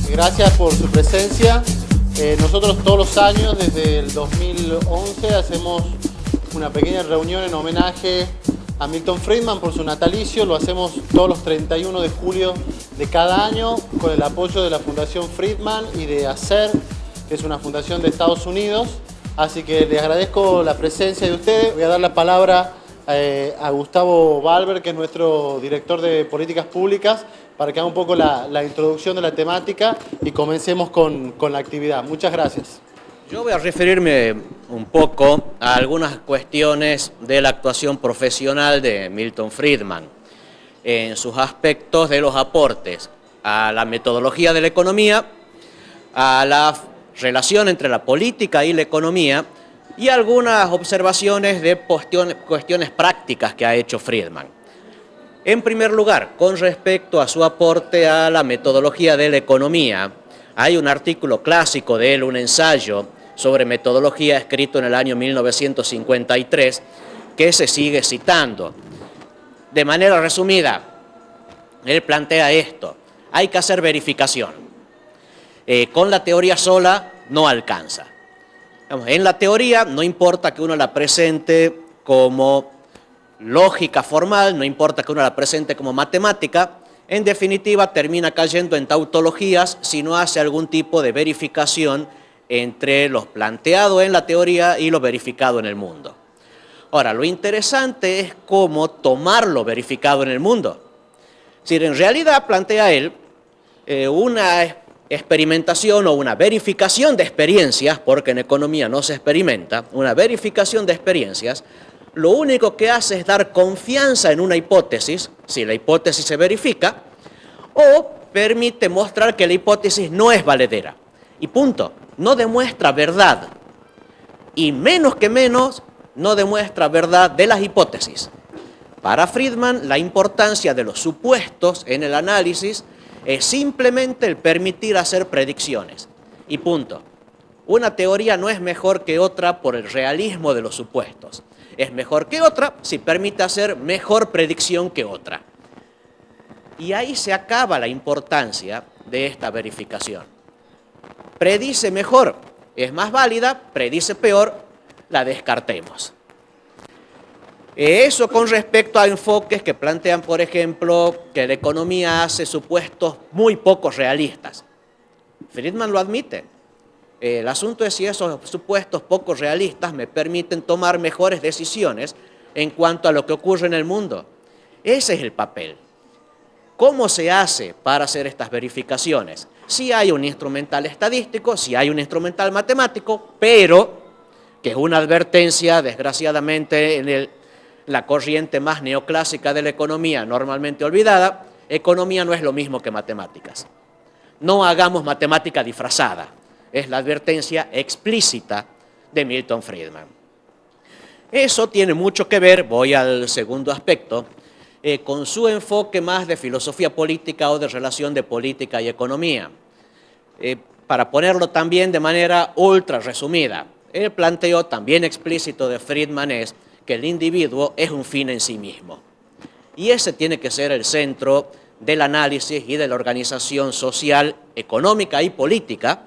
Gracias por su presencia. Nosotros todos los años, desde el 2011, hacemos una pequeña reunión en homenaje a Milton Friedman por su natalicio. Lo hacemos todos los 31 de julio de cada año con el apoyo de la Fundación Friedman y de ACER, que es una fundación de Estados Unidos. Así que les agradezco la presencia de ustedes. Voy a dar la palabra a Gustavo Balber, que es nuestro director de políticas públicas, para que haga un poco la introducción de la temática y comencemos con la actividad. Muchas gracias. Yo voy a referirme un poco a algunas cuestiones de la actuación profesional de Milton Friedman, en sus aspectos de los aportes a la metodología de la economía, a la relación entre la política y la economía, y algunas observaciones de cuestiones prácticas que ha hecho Friedman. En primer lugar, con respecto a su aporte a la metodología de la economía, hay un artículo clásico de él, un ensayo sobre metodología escrito en el año 1953, que se sigue citando. De manera resumida, él plantea esto: hay que hacer verificación. Con la teoría sola no alcanza. En la teoría no importa que uno la presente como lógica formal, no importa que uno la presente como matemática, en definitiva termina cayendo en tautologías si no hace algún tipo de verificación entre lo planteado en la teoría y lo verificado en el mundo. Ahora, lo interesante es cómo tomar lo verificado en el mundo. Es decir, en realidad plantea él una experimentación o una verificación de experiencias, porque en economía no se experimenta, una verificación de experiencias. Lo único que hace es dar confianza en una hipótesis, si la hipótesis se verifica, o permite mostrar que la hipótesis no es valedera. Y punto. No demuestra verdad. Y menos que menos, no demuestra verdad de las hipótesis. Para Friedman, la importancia de los supuestos en el análisis es simplemente el permitir hacer predicciones. Y punto. Una teoría no es mejor que otra por el realismo de los supuestos. Es mejor que otra si permite hacer mejor predicción que otra. Y ahí se acaba la importancia de esta verificación. Predice mejor, es más válida; predice peor, la descartemos. Eso con respecto a enfoques que plantean, por ejemplo, que la economía hace supuestos muy poco realistas. Friedman lo admite. El asunto es si esos supuestos poco realistas me permiten tomar mejores decisiones en cuanto a lo que ocurre en el mundo. Ese es el papel. ¿Cómo se hace para hacer estas verificaciones? Sí hay un instrumental estadístico, sí hay un instrumental matemático, pero, que es una advertencia, desgraciadamente, en la corriente más neoclásica de la economía, normalmente olvidada, economía no es lo mismo que matemáticas. No hagamos matemática disfrazada. Es la advertencia explícita de Milton Friedman. Eso tiene mucho que ver, voy al segundo aspecto, con su enfoque más de filosofía política o de relación de política y economía. Para ponerlo también de manera ultra resumida, el planteo también explícito de Friedman es que el individuo es un fin en sí mismo. Y ese tiene que ser el centro del análisis y de la organización social, económica y política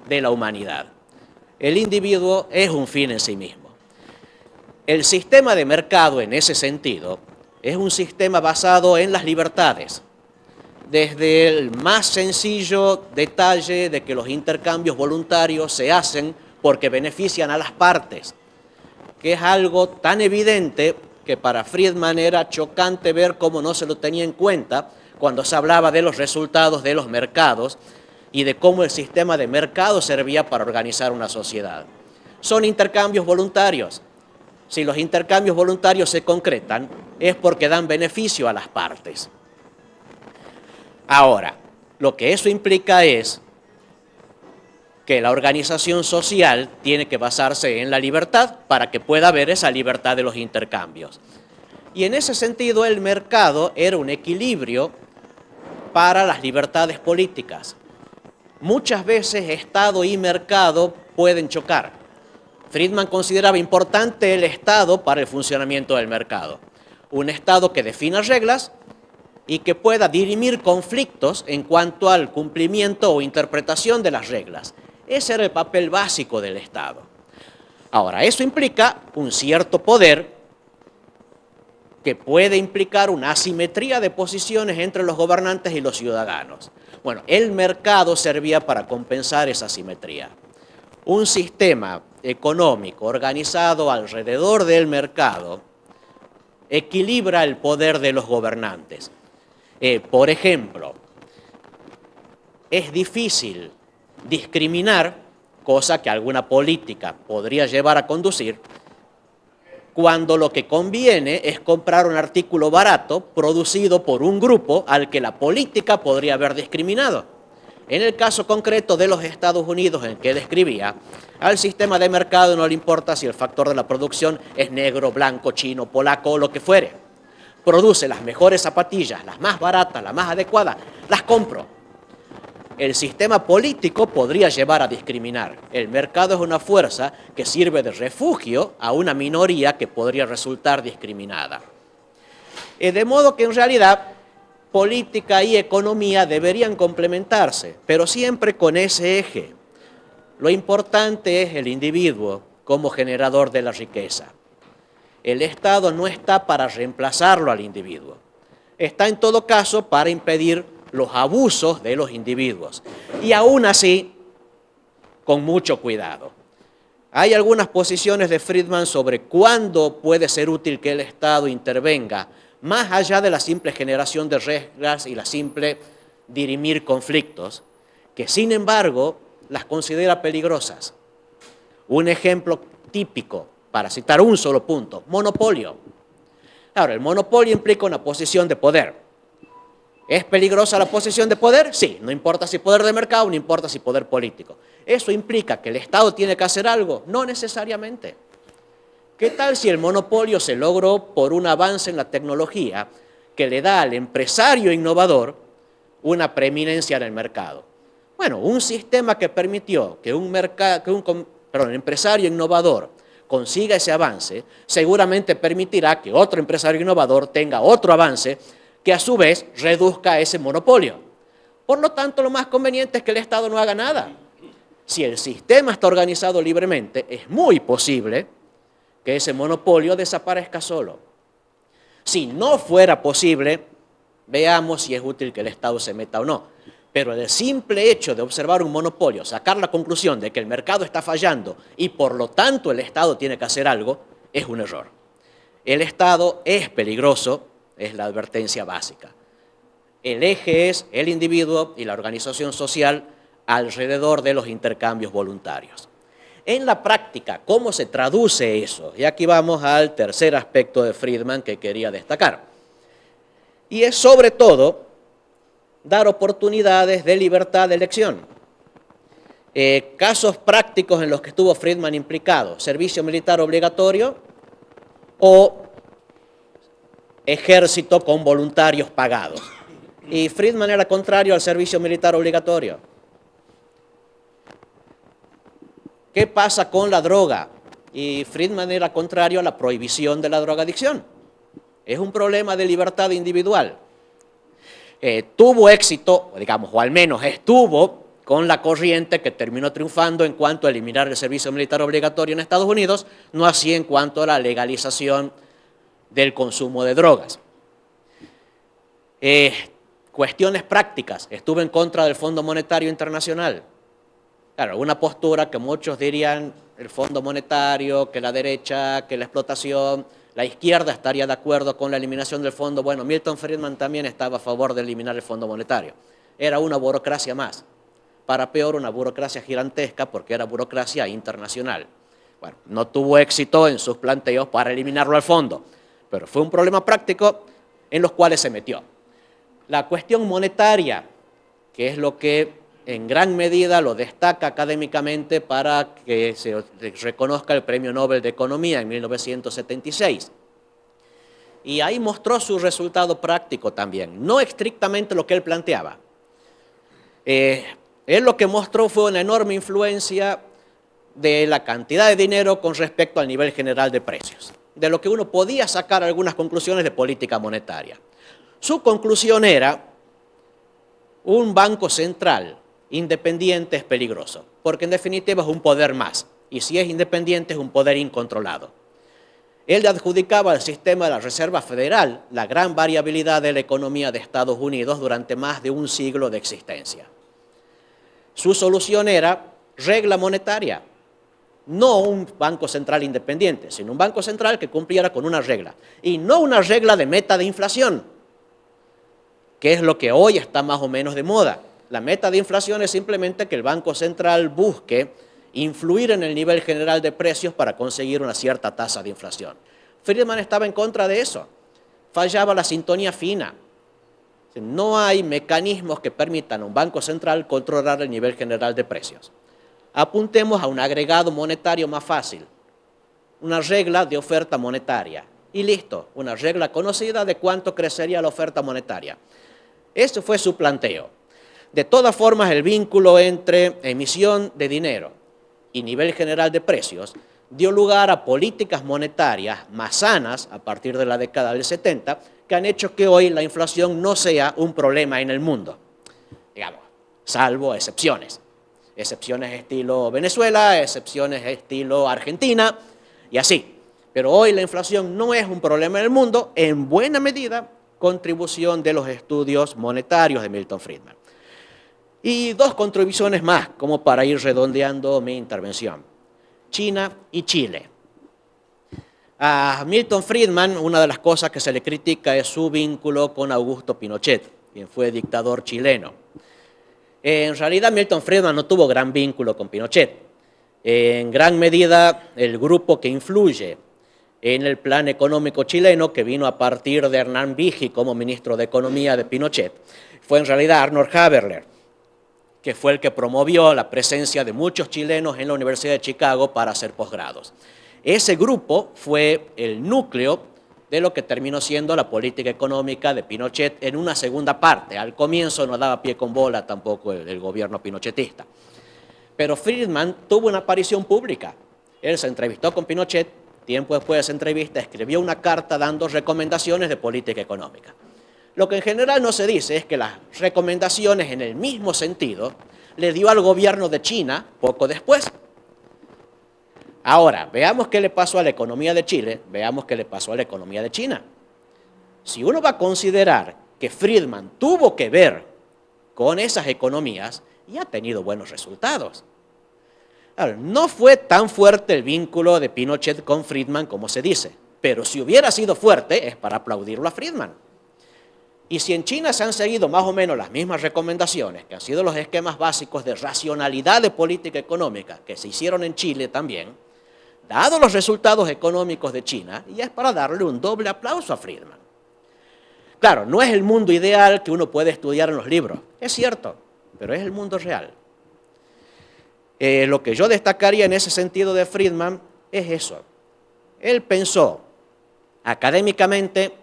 de la humanidad. El individuo es un fin en sí mismo. El sistema de mercado, en ese sentido, es un sistema basado en las libertades, desde el más sencillo detalle de que los intercambios voluntarios se hacen porque benefician a las partes, que es algo tan evidente que para Friedman era chocante ver cómo no se lo tenía en cuenta cuando se hablaba de los resultados de los mercados y de cómo el sistema de mercado servía para organizar una sociedad. Son intercambios voluntarios. Si los intercambios voluntarios se concretan, es porque dan beneficio a las partes. Ahora, lo que eso implica es que la organización social tiene que basarse en la libertad para que pueda haber esa libertad de los intercambios. Y en ese sentido, el mercado era un equilibrio para las libertades políticas. Muchas veces Estado y mercado pueden chocar. Friedman consideraba importante el Estado para el funcionamiento del mercado. Un Estado que defina reglas y que pueda dirimir conflictos en cuanto al cumplimiento o interpretación de las reglas. Ese era el papel básico del Estado. Ahora, eso implica un cierto poder que puede implicar una asimetría de posiciones entre los gobernantes y los ciudadanos. Bueno, el mercado servía para compensar esa asimetría. Un sistema económico organizado alrededor del mercado equilibra el poder de los gobernantes. Por ejemplo, es difícil discriminar, cosa que alguna política podría llevar a conducir, cuando lo que conviene es comprar un artículo barato producido por un grupo al que la política podría haber discriminado. En el caso concreto de los Estados Unidos en que describía, al sistema de mercado no le importa si el factor de la producción es negro, blanco, chino, polaco o lo que fuere. Produce las mejores zapatillas, las más baratas, las más adecuadas, las compro. El sistema político podría llevar a discriminar. El mercado es una fuerza que sirve de refugio a una minoría que podría resultar discriminada. De modo que en realidad política y economía deberían complementarse, pero siempre con ese eje. Lo importante es el individuo como generador de la riqueza. El Estado no está para reemplazarlo al individuo. Está en todo caso para impedir los abusos de los individuos. Y aún así, con mucho cuidado. Hay algunas posiciones de Friedman sobre cuándo puede ser útil que el Estado intervenga, más allá de la simple generación de reglas y la simple dirimir conflictos, que sin embargo las considera peligrosas. Un ejemplo típico, para citar un solo punto, monopolio. Ahora, el monopolio implica una posición de poder. ¿Es peligrosa la posición de poder? Sí, no importa si poder de mercado, no importa si poder político. ¿Eso implica que el Estado tiene que hacer algo? No necesariamente. ¿Qué tal si el monopolio se logró por un avance en la tecnología que le da al empresario innovador una preeminencia en el mercado? Bueno, un sistema que permitió que un empresario innovador consiga ese avance, seguramente permitirá que otro empresario innovador tenga otro avance que a su vez reduzca ese monopolio. Por lo tanto, lo más conveniente es que el Estado no haga nada. Si el sistema está organizado libremente, es muy posible que ese monopolio desaparezca solo. Si no fuera posible, veamos si es útil que el Estado se meta o no. Pero el simple hecho de observar un monopolio, sacar la conclusión de que el mercado está fallando y por lo tanto el Estado tiene que hacer algo, es un error. El Estado es peligroso, es la advertencia básica. El eje es el individuo y la organización social alrededor de los intercambios voluntarios. En la práctica, ¿cómo se traduce eso? Y aquí vamos al tercer aspecto de Friedman que quería destacar. Y es sobre todo dar oportunidades de libertad de elección. Casos prácticos en los que estuvo Friedman implicado: servicio militar obligatorio o ejército con voluntarios pagados. Y Friedman era contrario al servicio militar obligatorio. ¿Qué pasa con la droga? Y Friedman era contrario a la prohibición de la drogadicción. Es un problema de libertad individual. Tuvo éxito, digamos, o al menos estuvo con la corriente que terminó triunfando en cuanto a eliminar el servicio militar obligatorio en Estados Unidos, no así en cuanto a la legalización del consumo de drogas. Cuestiones prácticas. Estuve en contra del Fondo Monetario Internacional. Claro, una postura que muchos dirían el Fondo Monetario, que la derecha, que la explotación. La izquierda estaría de acuerdo con la eliminación del fondo. Bueno, Milton Friedman también estaba a favor de eliminar el Fondo Monetario. Era una burocracia más. Para peor, una burocracia gigantesca porque era burocracia internacional. Bueno, no tuvo éxito en sus planteos para eliminarlo al fondo, pero fue un problema práctico en los cuales se metió. La cuestión monetaria, que es lo que en gran medida lo destaca académicamente para que se reconozca el Premio Nobel de Economía en 1976. Y ahí mostró su resultado práctico también, no estrictamente lo que él planteaba. Él lo que mostró fue una enorme influencia de la cantidad de dinero con respecto al nivel general de precios, de lo que uno podía sacar algunas conclusiones de política monetaria. Su conclusión era: un banco central independiente es peligroso, porque en definitiva es un poder más, y si es independiente es un poder incontrolado. Él adjudicaba al sistema de la Reserva Federal la gran variabilidad de la economía de Estados Unidos durante más de un siglo de existencia. Su solución era regla monetaria, no un banco central independiente, sino un banco central que cumpliera con una regla, y no una regla de meta de inflación, que es lo que hoy está más o menos de moda. La meta de inflación es simplemente que el Banco Central busque influir en el nivel general de precios para conseguir una cierta tasa de inflación. Friedman estaba en contra de eso. Fallaba la sintonía fina. No hay mecanismos que permitan a un Banco Central controlar el nivel general de precios. Apuntemos a un agregado monetario más fácil, una regla de oferta monetaria. Y listo, una regla conocida de cuánto crecería la oferta monetaria. Ese fue su planteo. De todas formas, el vínculo entre emisión de dinero y nivel general de precios dio lugar a políticas monetarias más sanas a partir de la década del 70, que han hecho que hoy la inflación no sea un problema en el mundo, digamos, salvo excepciones. Excepciones estilo Venezuela, excepciones estilo Argentina y así. Pero hoy la inflación no es un problema en el mundo, en buena medida contribución de los estudios monetarios de Milton Friedman. Y dos contribuciones más, como para ir redondeando mi intervención: China y Chile. A Milton Friedman, una de las cosas que se le critica es su vínculo con Augusto Pinochet, quien fue dictador chileno. En realidad, Milton Friedman no tuvo gran vínculo con Pinochet. En gran medida, el grupo que influye en el plan económico chileno, que vino a partir de Hernán Vigi como ministro de Economía de Pinochet, fue en realidad Arnold Haberler, que fue el que promovió la presencia de muchos chilenos en la Universidad de Chicago para hacer posgrados. Ese grupo fue el núcleo de lo que terminó siendo la política económica de Pinochet en una segunda parte. Al comienzo no daba pie con bola tampoco el gobierno pinochetista. Pero Friedman tuvo una aparición pública. Él se entrevistó con Pinochet, tiempo después de esa entrevista escribió una carta dando recomendaciones de política económica. Lo que en general no se dice es que las recomendaciones en el mismo sentido le dio al gobierno de China poco después. Ahora, veamos qué le pasó a la economía de Chile, veamos qué le pasó a la economía de China. Si uno va a considerar que Friedman tuvo que ver con esas economías, y ha tenido buenos resultados. Ahora, no fue tan fuerte el vínculo de Pinochet con Friedman como se dice, pero si hubiera sido fuerte es para aplaudirlo a Friedman. Y si en China se han seguido más o menos las mismas recomendaciones, que han sido los esquemas básicos de racionalidad de política económica, que se hicieron en Chile también, dado los resultados económicos de China, y es para darle un doble aplauso a Friedman. Claro, no es el mundo ideal que uno puede estudiar en los libros, es cierto, pero es el mundo real. Lo que yo destacaría en ese sentido de Friedman es eso. Él pensó académicamente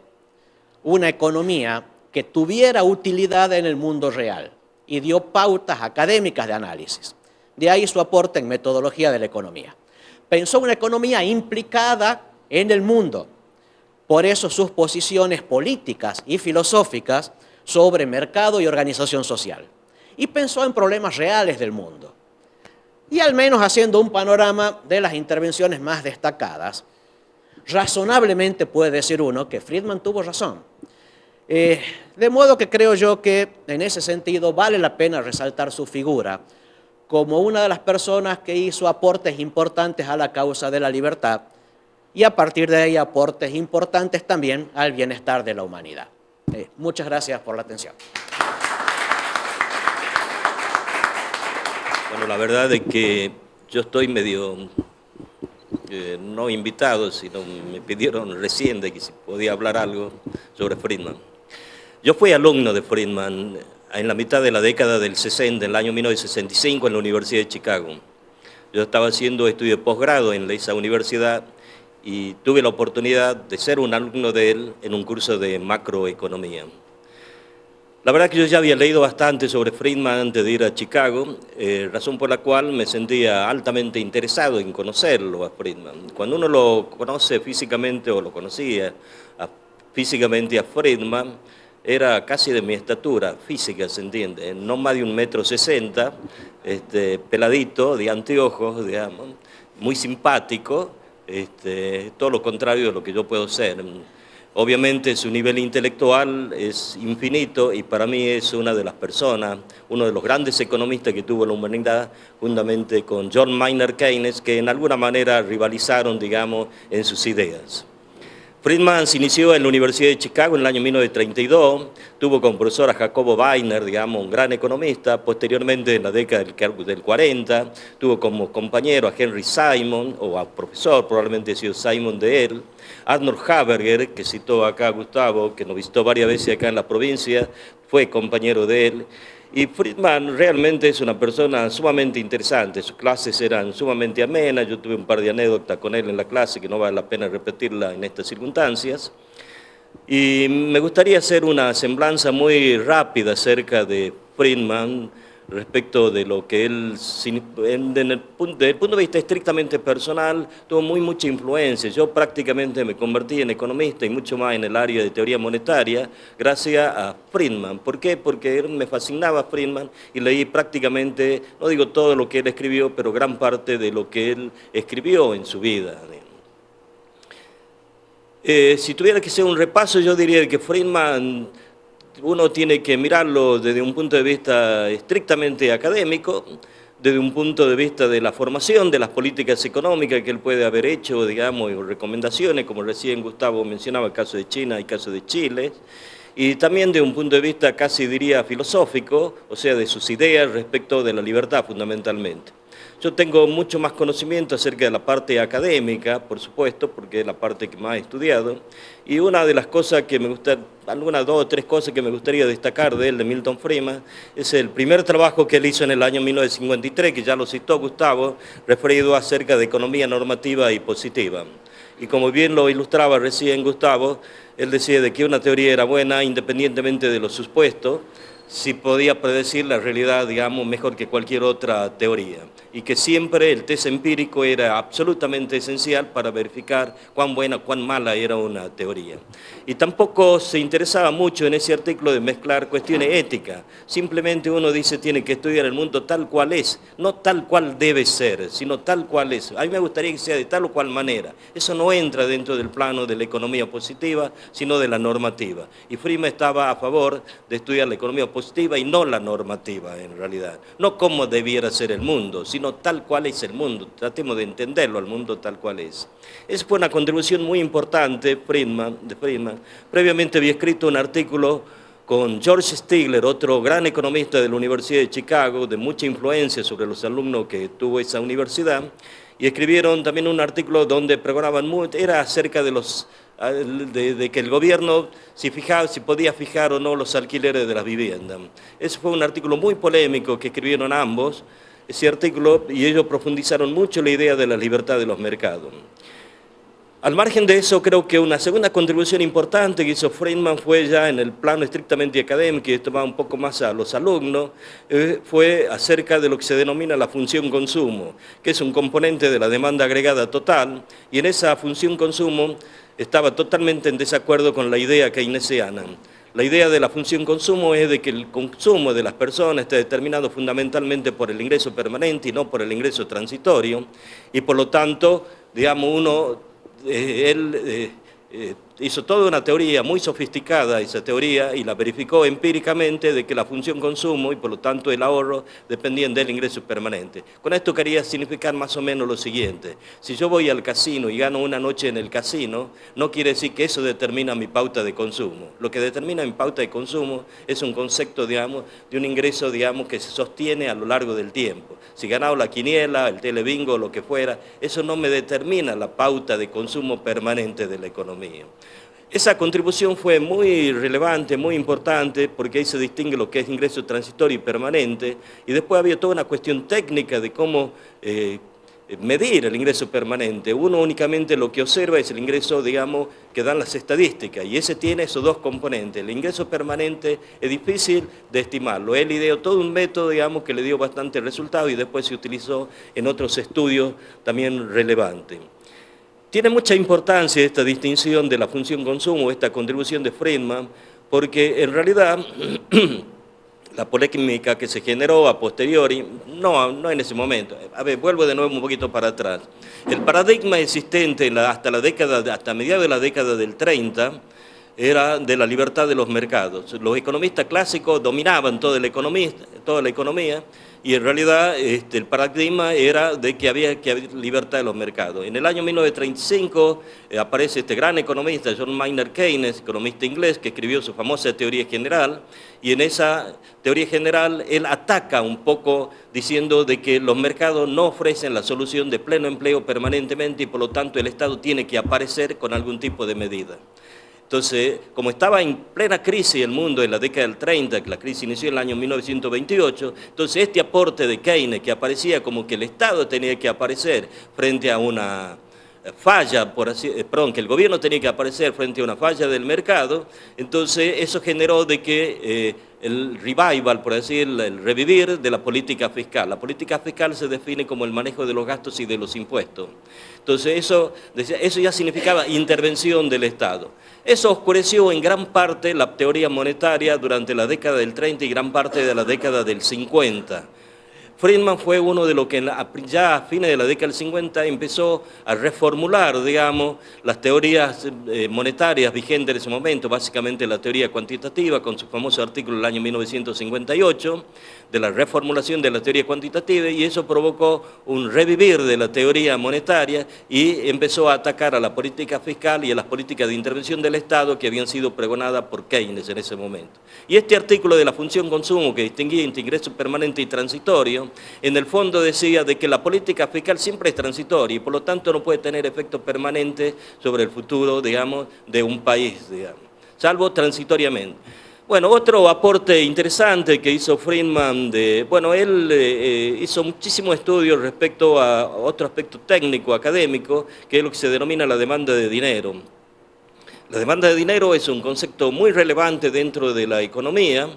una economía que tuviera utilidad en el mundo real y dio pautas académicas de análisis. De ahí su aporte en metodología de la economía. Pensó una economía implicada en el mundo. Por eso sus posiciones políticas y filosóficas sobre mercado y organización social. Y pensó en problemas reales del mundo. Y al menos haciendo un panorama de las intervenciones más destacadas, razonablemente puede decir uno que Friedman tuvo razón. De modo que creo yo que en ese sentido vale la pena resaltar su figura como una de las personas que hizo aportes importantes a la causa de la libertad y a partir de ahí aportes importantes también al bienestar de la humanidad. Muchas gracias por la atención. Bueno, la verdad es que yo estoy medio, no invitado, sino me pidieron recién de que si podía hablar algo sobre Friedman. Yo fui alumno de Friedman en la mitad de la década del 60, en el año 1965, en la Universidad de Chicago. Yo estaba haciendo estudio de posgrado en esa universidad y tuve la oportunidad de ser un alumno de él en un curso de macroeconomía. La verdad que yo ya había leído bastante sobre Friedman antes de ir a Chicago, razón por la cual me sentía altamente interesado en conocerlo a Friedman. Cuando uno lo conoce físicamente o lo conocía físicamente a Friedman, era casi de mi estatura física, se entiende, no más de 1,60 m, peladito, de anteojos, digamos, muy simpático, todo lo contrario de lo que yo puedo ser. Obviamente su nivel intelectual es infinito y para mí es una de las personas, uno de los grandes economistas que tuvo la humanidad, juntamente con John Maynard Keynes, que en alguna manera rivalizaron, digamos, en sus ideas. Friedman se inició en la Universidad de Chicago en el año 1932, tuvo como profesor a Jacobo Weiner, digamos, un gran economista. Posteriormente, en la década del 40, tuvo como compañero a Henry Simon, o a profesor, probablemente ha sido Simon de él. Arnold Haberger, que citó acá Gustavo, que nos visitó varias veces acá en la provincia, fue compañero de él. Y Friedman realmente es una persona sumamente interesante, sus clases eran sumamente amenas, yo tuve un par de anécdotas con él en la clase que no vale la pena repetirla en estas circunstancias. Y me gustaría hacer una semblanza muy rápida acerca de Friedman, respecto de lo que él, desde el punto de vista estrictamente personal, tuvo mucha influencia. Yo prácticamente me convertí en economista y mucho más en el área de teoría monetaria gracias a Friedman. ¿Por qué? Porque me fascinaba Friedman y leí prácticamente, no digo todo lo que él escribió, pero gran parte de lo que él escribió en su vida. Si tuviera que hacer un repaso, yo diría que Friedman, uno tiene que mirarlo desde un punto de vista estrictamente académico, desde un punto de vista de la formación de las políticas económicas que él puede haber hecho, digamos, y recomendaciones, como recién Gustavo mencionaba, el caso de China y el caso de Chile, y también de un punto de vista casi diría filosófico, o sea, de sus ideas respecto de la libertad fundamentalmente. Yo tengo mucho más conocimiento acerca de la parte académica, por supuesto, porque es la parte que más he estudiado, y una de las cosas que me gusta, algunas 2 o 3 cosas que me gustaría destacar de él, de Milton Friedman, es el primer trabajo que él hizo en el año 1953, que ya lo citó Gustavo, referido acerca de economía normativa y positiva. Y como bien lo ilustraba recién Gustavo, él decía de que una teoría era buena independientemente de los supuestos, si podía predecir la realidad, digamos, mejor que cualquier otra teoría. Y que siempre el test empírico era absolutamente esencial para verificar cuán buena, cuán mala era una teoría. Y tampoco se interesaba mucho en ese artículo de mezclar cuestiones éticas. Simplemente uno dice tiene que estudiar el mundo tal cual es, no tal cual debe ser, sino tal cual es. A mí me gustaría que sea de tal o cual manera. Eso no entra dentro del plano de la economía positiva, sino de la normativa. Y Friedman estaba a favor de estudiar la economía positiva y no la normativa en realidad. No cómo debiera ser el mundo, sino tal cual es el mundo. Tratemos de entenderlo, al mundo tal cual es. Esa fue una contribución muy importante de Friedman. Previamente había escrito un artículo con George Stigler, otro gran economista de la Universidad de Chicago, de mucha influencia sobre los alumnos que tuvo esa universidad, y escribieron también un artículo donde pregonaban mucho, era acerca de los de que el gobierno si podía fijar o no los alquileres de las viviendas. Ese fue un artículo muy polémico que escribieron ambos, ese artículo, y ellos profundizaron mucho la idea de la libertad de los mercados. Al margen de eso, creo que una segunda contribución importante que hizo Friedman fue ya en el plano estrictamente académico, y esto va un poco más a los alumnos, fue acerca de lo que se denomina la función consumo, que es un componente de la demanda agregada total, y en esa función consumo estaba totalmente en desacuerdo con la idea keynesiana. La idea de la función consumo es de que el consumo de las personas está determinado fundamentalmente por el ingreso permanente y no por el ingreso transitorio, y por lo tanto, digamos, él hizo toda una teoría muy sofisticada, esa teoría, y la verificó empíricamente de que la función consumo y por lo tanto el ahorro dependían del ingreso permanente. Con esto quería significar más o menos lo siguiente: si yo voy al casino y gano una noche en el casino, no quiere decir que eso determina mi pauta de consumo. Lo que determina mi pauta de consumo es un concepto, digamos, de un ingreso, digamos, que se sostiene a lo largo del tiempo. Si ganaba la quiniela, el telebingo, lo que fuera, eso no me determina la pauta de consumo permanente de la economía. Esa contribución fue muy relevante, muy importante, porque ahí se distingue lo que es ingreso transitorio y permanente, y después había toda una cuestión técnica de cómo medir el ingreso permanente. Uno únicamente lo que observa es el ingreso, digamos, que dan las estadísticas, y ese tiene esos dos componentes. El ingreso permanente es difícil de estimarlo. Él ideó todo un método, digamos, que le dio bastante resultado y después se utilizó en otros estudios también relevantes. Tiene mucha importancia esta distinción de la función consumo, esta contribución de Friedman, porque en realidad la polémica que se generó a posteriori, no en ese momento. A ver, vuelvo de nuevo un poquito para atrás. El paradigma existente hasta mediados de la década del 30 era de la libertad de los mercados. Los economistas clásicos dominaban toda la economía y en realidad el paradigma era de que había libertad de los mercados. En el año 1935 aparece este gran economista, John Maynard Keynes, economista inglés, que escribió su famosa teoría general, y en esa teoría general él ataca un poco diciendo de que los mercados no ofrecen la solución de pleno empleo permanentemente y por lo tanto el Estado tiene que aparecer con algún tipo de medida. Entonces, como estaba en plena crisis el mundo en la década del 30, que la crisis inició en el año 1928, entonces este aporte de Keynes, que aparecía como que el Estado tenía que aparecer frente a una falla, que el gobierno tenía que aparecer frente a una falla del mercado, entonces eso generó de que el revival, por decir, el revivir de la política fiscal. La política fiscal se define como el manejo de los gastos y de los impuestos. Entonces eso ya significaba intervención del Estado. Eso oscureció en gran parte la teoría monetaria durante la década del 30 y gran parte de la década del 50. Friedman fue uno de los que ya a fines de la década del 50 empezó a reformular, digamos, las teorías monetarias vigentes en ese momento, básicamente la teoría cuantitativa, con su famoso artículo del año 1958, de la reformulación de la teoría cuantitativa, y eso provocó un revivir de la teoría monetaria y empezó a atacar a la política fiscal y a las políticas de intervención del Estado que habían sido pregonadas por Keynes en ese momento. Y este artículo de la función consumo, que distinguía entre ingreso permanente y transitorio, en el fondo decía de que la política fiscal siempre es transitoria y por lo tanto no puede tener efecto permanente sobre el futuro, digamos, de un país, digamos, salvo transitoriamente. Bueno, otro aporte interesante que hizo Friedman, él hizo muchísimos estudios respecto a otro aspecto técnico, académico, que es lo que se denomina la demanda de dinero. La demanda de dinero es un concepto muy relevante dentro de la economía,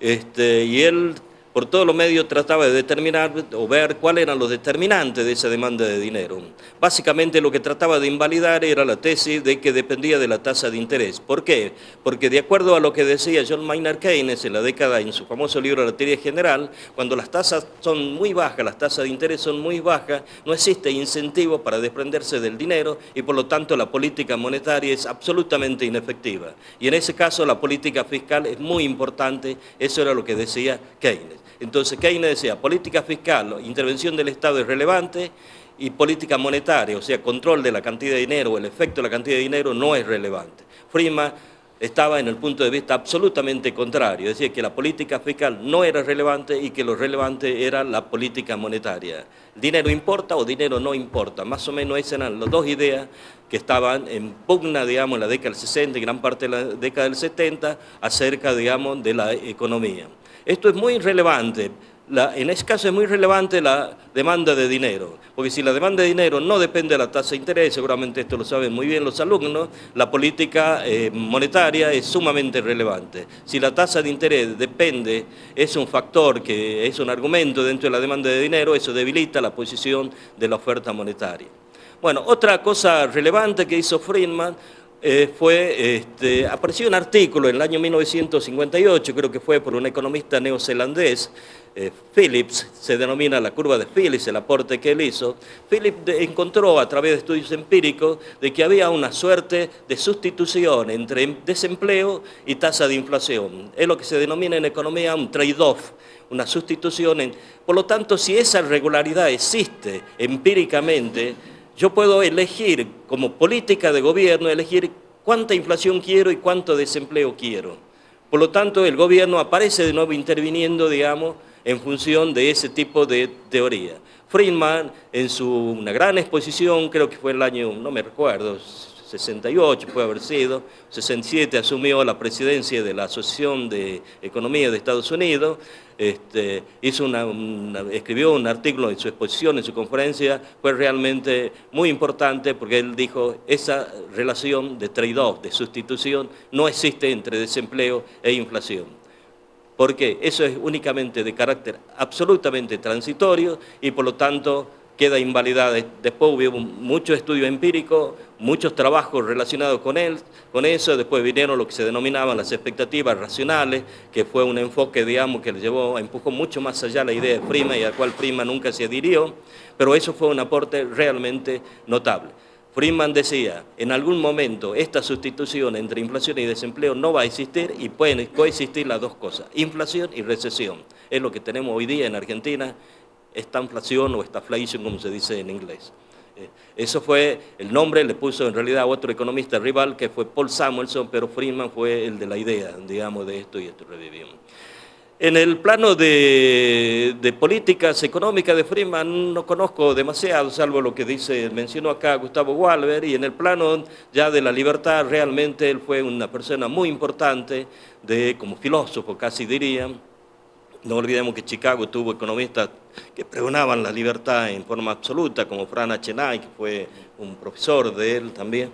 y él por todos los medios trataba de determinar o ver cuáles eran los determinantes de esa demanda de dinero. Básicamente lo que trataba de invalidar era la tesis de que dependía de la tasa de interés. ¿Por qué? Porque de acuerdo a lo que decía John Maynard Keynes en su famoso libro La teoría general, cuando las tasas son muy bajas, las tasas de interés son muy bajas, no existe incentivo para desprenderse del dinero y por lo tanto la política monetaria es absolutamente inefectiva. Y en ese caso la política fiscal es muy importante, eso era lo que decía Keynes. Entonces Keynes decía, política fiscal, intervención del Estado es relevante y política monetaria, o sea, control de la cantidad de dinero o el efecto de la cantidad de dinero no es relevante. Friedman estaba en el punto de vista absolutamente contrario, decía que la política fiscal no era relevante y que lo relevante era la política monetaria. ¿Dinero importa o dinero no importa? Más o menos esas eran las dos ideas que estaban en pugna, digamos, en la década del 60 y gran parte de la década del 70 acerca, digamos, de la economía. Esto es muy relevante, en este caso es muy relevante la demanda de dinero, porque si la demanda de dinero no depende de la tasa de interés, seguramente esto lo saben muy bien los alumnos, la política monetaria es sumamente relevante. Si la tasa de interés depende, es un factor que es un argumento dentro de la demanda de dinero, eso debilita la posición de la oferta monetaria. Bueno, otra cosa relevante que hizo Friedman apareció un artículo en el año 1958, creo que fue por un economista neozelandés, Phillips, se denomina la curva de Phillips, el aporte que él hizo. Phillips encontró a través de estudios empíricos de que había una suerte de sustitución entre desempleo y tasa de inflación. Es lo que se denomina en economía un trade-off, una sustitución. Por lo tanto, si esa regularidad existe empíricamente, yo puedo elegir como política de gobierno, elegir cuánta inflación quiero y cuánto desempleo quiero. Por lo tanto, el gobierno aparece de nuevo interviniendo, digamos, en función de ese tipo de teoría. Friedman, en una gran exposición, creo que fue el año, no me recuerdo, 68 puede haber sido, 67 asumió la presidencia de la Asociación de Economía de Estados Unidos, escribió un artículo en su exposición, en su conferencia, fue realmente muy importante porque él dijo, esa relación de trade-off, de sustitución, no existe entre desempleo e inflación. Porque eso es únicamente de carácter absolutamente transitorio y por lo tanto queda invalidada. Después hubo mucho estudio empírico, muchos trabajos relacionados con eso, después vinieron lo que se denominaban las expectativas racionales, que fue un enfoque, digamos, que le empujó mucho más allá la idea de Friedman y al cual Friedman nunca se adhirió, pero eso fue un aporte realmente notable. Friedman decía, en algún momento esta sustitución entre inflación y desempleo no va a existir y pueden coexistir las dos cosas, inflación y recesión. Es lo que tenemos hoy día en Argentina, estaflación o stagflation, como se dice en inglés. Eso fue, el nombre le puso en realidad a otro economista rival que fue Paul Samuelson, pero Friedman fue el de la idea, digamos, de esto y esto revivimos. En el plano de políticas económicas de Friedman no conozco demasiado, salvo lo que mencionó acá Gustavo Walber, y en el plano ya de la libertad realmente él fue una persona muy importante, como filósofo casi diría. No olvidemos que Chicago tuvo economistas que pregonaban la libertad en forma absoluta, como Frank H. Knight, que fue un profesor de él también.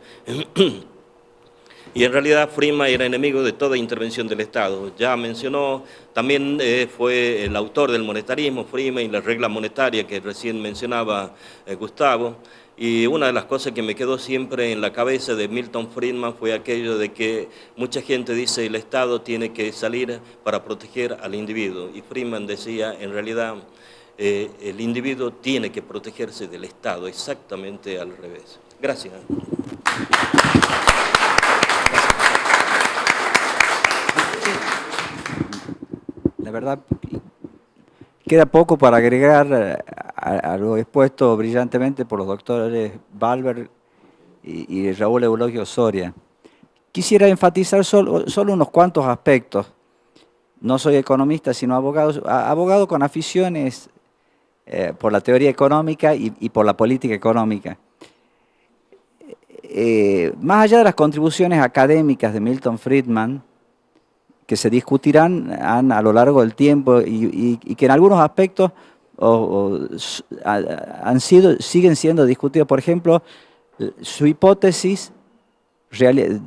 Y en realidad Friedman era enemigo de toda intervención del Estado. Ya mencionó, también fue el autor del monetarismo, Friedman, y la regla monetaria que recién mencionaba Gustavo. Y una de las cosas que me quedó siempre en la cabeza de Milton Friedman fue aquello de que mucha gente dice el Estado tiene que salir para proteger al individuo. Y Friedman decía, en realidad, el individuo tiene que protegerse del Estado, exactamente al revés. Gracias. La verdad, queda poco para agregar a lo expuesto brillantemente por los doctores Walber y Raúl Eulogio Soria. Quisiera enfatizar solo unos cuantos aspectos. No soy economista, sino abogado con aficiones por la teoría económica y por la política económica. Más allá de las contribuciones académicas de Milton Friedman, que se discutirán a lo largo del tiempo y que en algunos aspectos siguen siendo discutidos. Por ejemplo, su hipótesis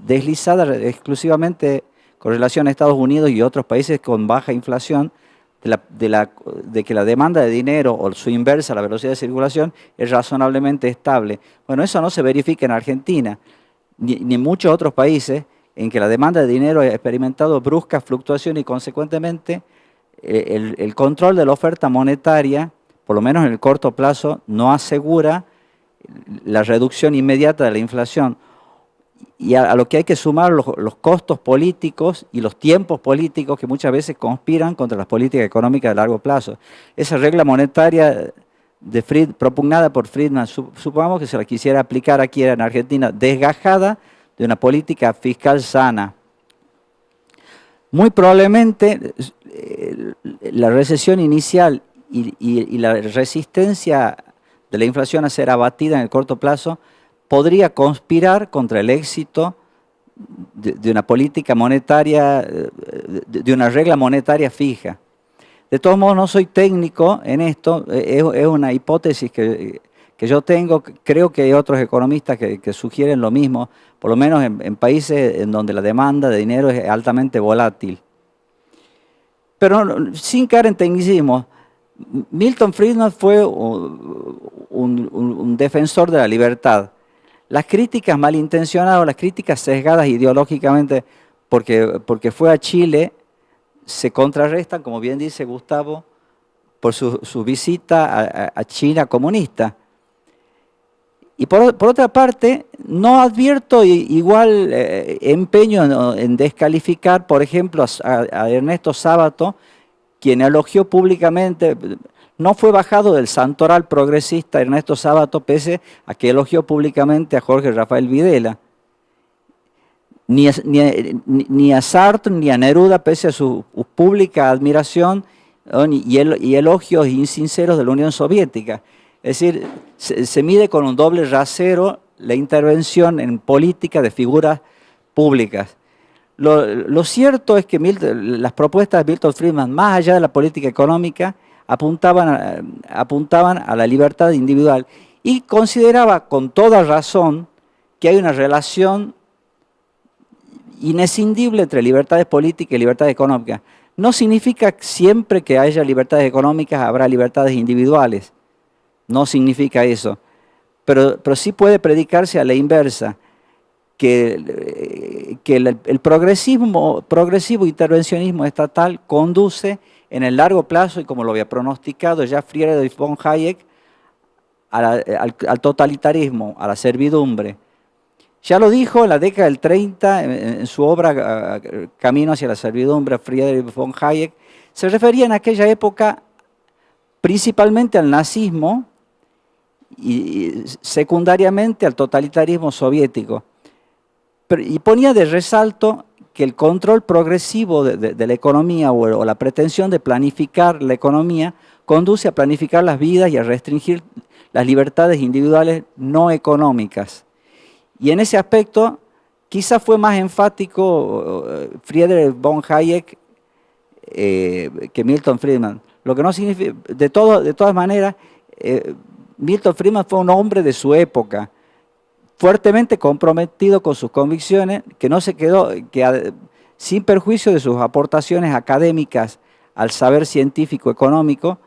deslizada exclusivamente con relación a Estados Unidos y otros países con baja inflación, de que la demanda de dinero o su inversa, la velocidad de circulación, es razonablemente estable. Bueno, eso no se verifica en Argentina, ni en muchos otros países, en que la demanda de dinero ha experimentado bruscas fluctuaciones y consecuentemente el control de la oferta monetaria, por lo menos en el corto plazo, no asegura la reducción inmediata de la inflación. Y a lo que hay que sumar los costos políticos y los tiempos políticos que muchas veces conspiran contra las políticas económicas de largo plazo. Esa regla monetaria propugnada por Friedman, supongamos que se la quisiera aplicar aquí en Argentina, desgajada de una política fiscal sana. Muy probablemente la recesión inicial y la resistencia de la inflación a ser abatida en el corto plazo podría conspirar contra el éxito de una política monetaria, de una regla monetaria fija. De todos modos, no soy técnico en esto, es una hipótesis que yo tengo. Creo que hay otros economistas que sugieren lo mismo, por lo menos en países en donde la demanda de dinero es altamente volátil. Pero sin caer en tecnicismo, Milton Friedman fue un defensor de la libertad. Las críticas malintencionadas o las críticas sesgadas ideológicamente porque fue a Chile se contrarrestan, como bien dice Gustavo, por su visita a China comunista. Y por otra parte, no advierto igual empeño en descalificar, por ejemplo, a Ernesto Sábato, quien elogió públicamente. No fue bajado del santoral progresista Ernesto Sábato, pese a que elogió públicamente a Jorge Rafael Videla. Ni a Sartre ni a Neruda, pese a su pública admiración y elogios insinceros de la Unión Soviética. Es decir, se mide con un doble rasero la intervención en política de figuras públicas. Lo cierto es que las propuestas de Milton Friedman, más allá de la política económica, apuntaban a la libertad individual y consideraba con toda razón que hay una relación inescindible entre libertades políticas y libertades económicas. No significa siempre que haya libertades económicas, habrá libertades individuales. no significa eso, pero sí puede predicarse a la inversa, que el progresivo intervencionismo estatal conduce en el largo plazo, y como lo había pronosticado ya Friedrich von Hayek, al totalitarismo, a la servidumbre. Ya lo dijo en la década del 30, en su obra Camino hacia la servidumbre, Friedrich von Hayek, se refería en aquella época principalmente al nazismo y secundariamente al totalitarismo soviético. Y ponía de resalto que el control progresivo de la economía o la pretensión de planificar la economía conduce a planificar las vidas y a restringir las libertades individuales no económicas. Y en ese aspecto quizás fue más enfático Friedrich von Hayek que Milton Friedman. Lo que no significa, de todas maneras, Milton Friedman fue un hombre de su época, fuertemente comprometido con sus convicciones, que no se quedó, sin perjuicio de sus aportaciones académicas al saber científico económico,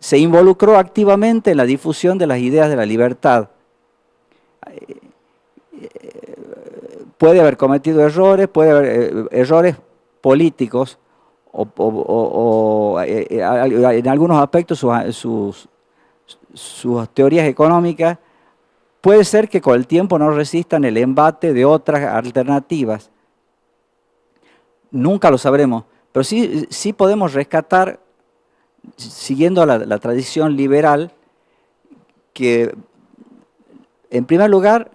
se involucró activamente en la difusión de las ideas de la libertad. Puede haber cometido errores, puede haber errores políticos, o en algunos aspectos sus teorías económicas puede ser que con el tiempo no resistan el embate de otras alternativas. Nunca lo sabremos, pero sí podemos rescatar, siguiendo la tradición liberal, que en primer lugar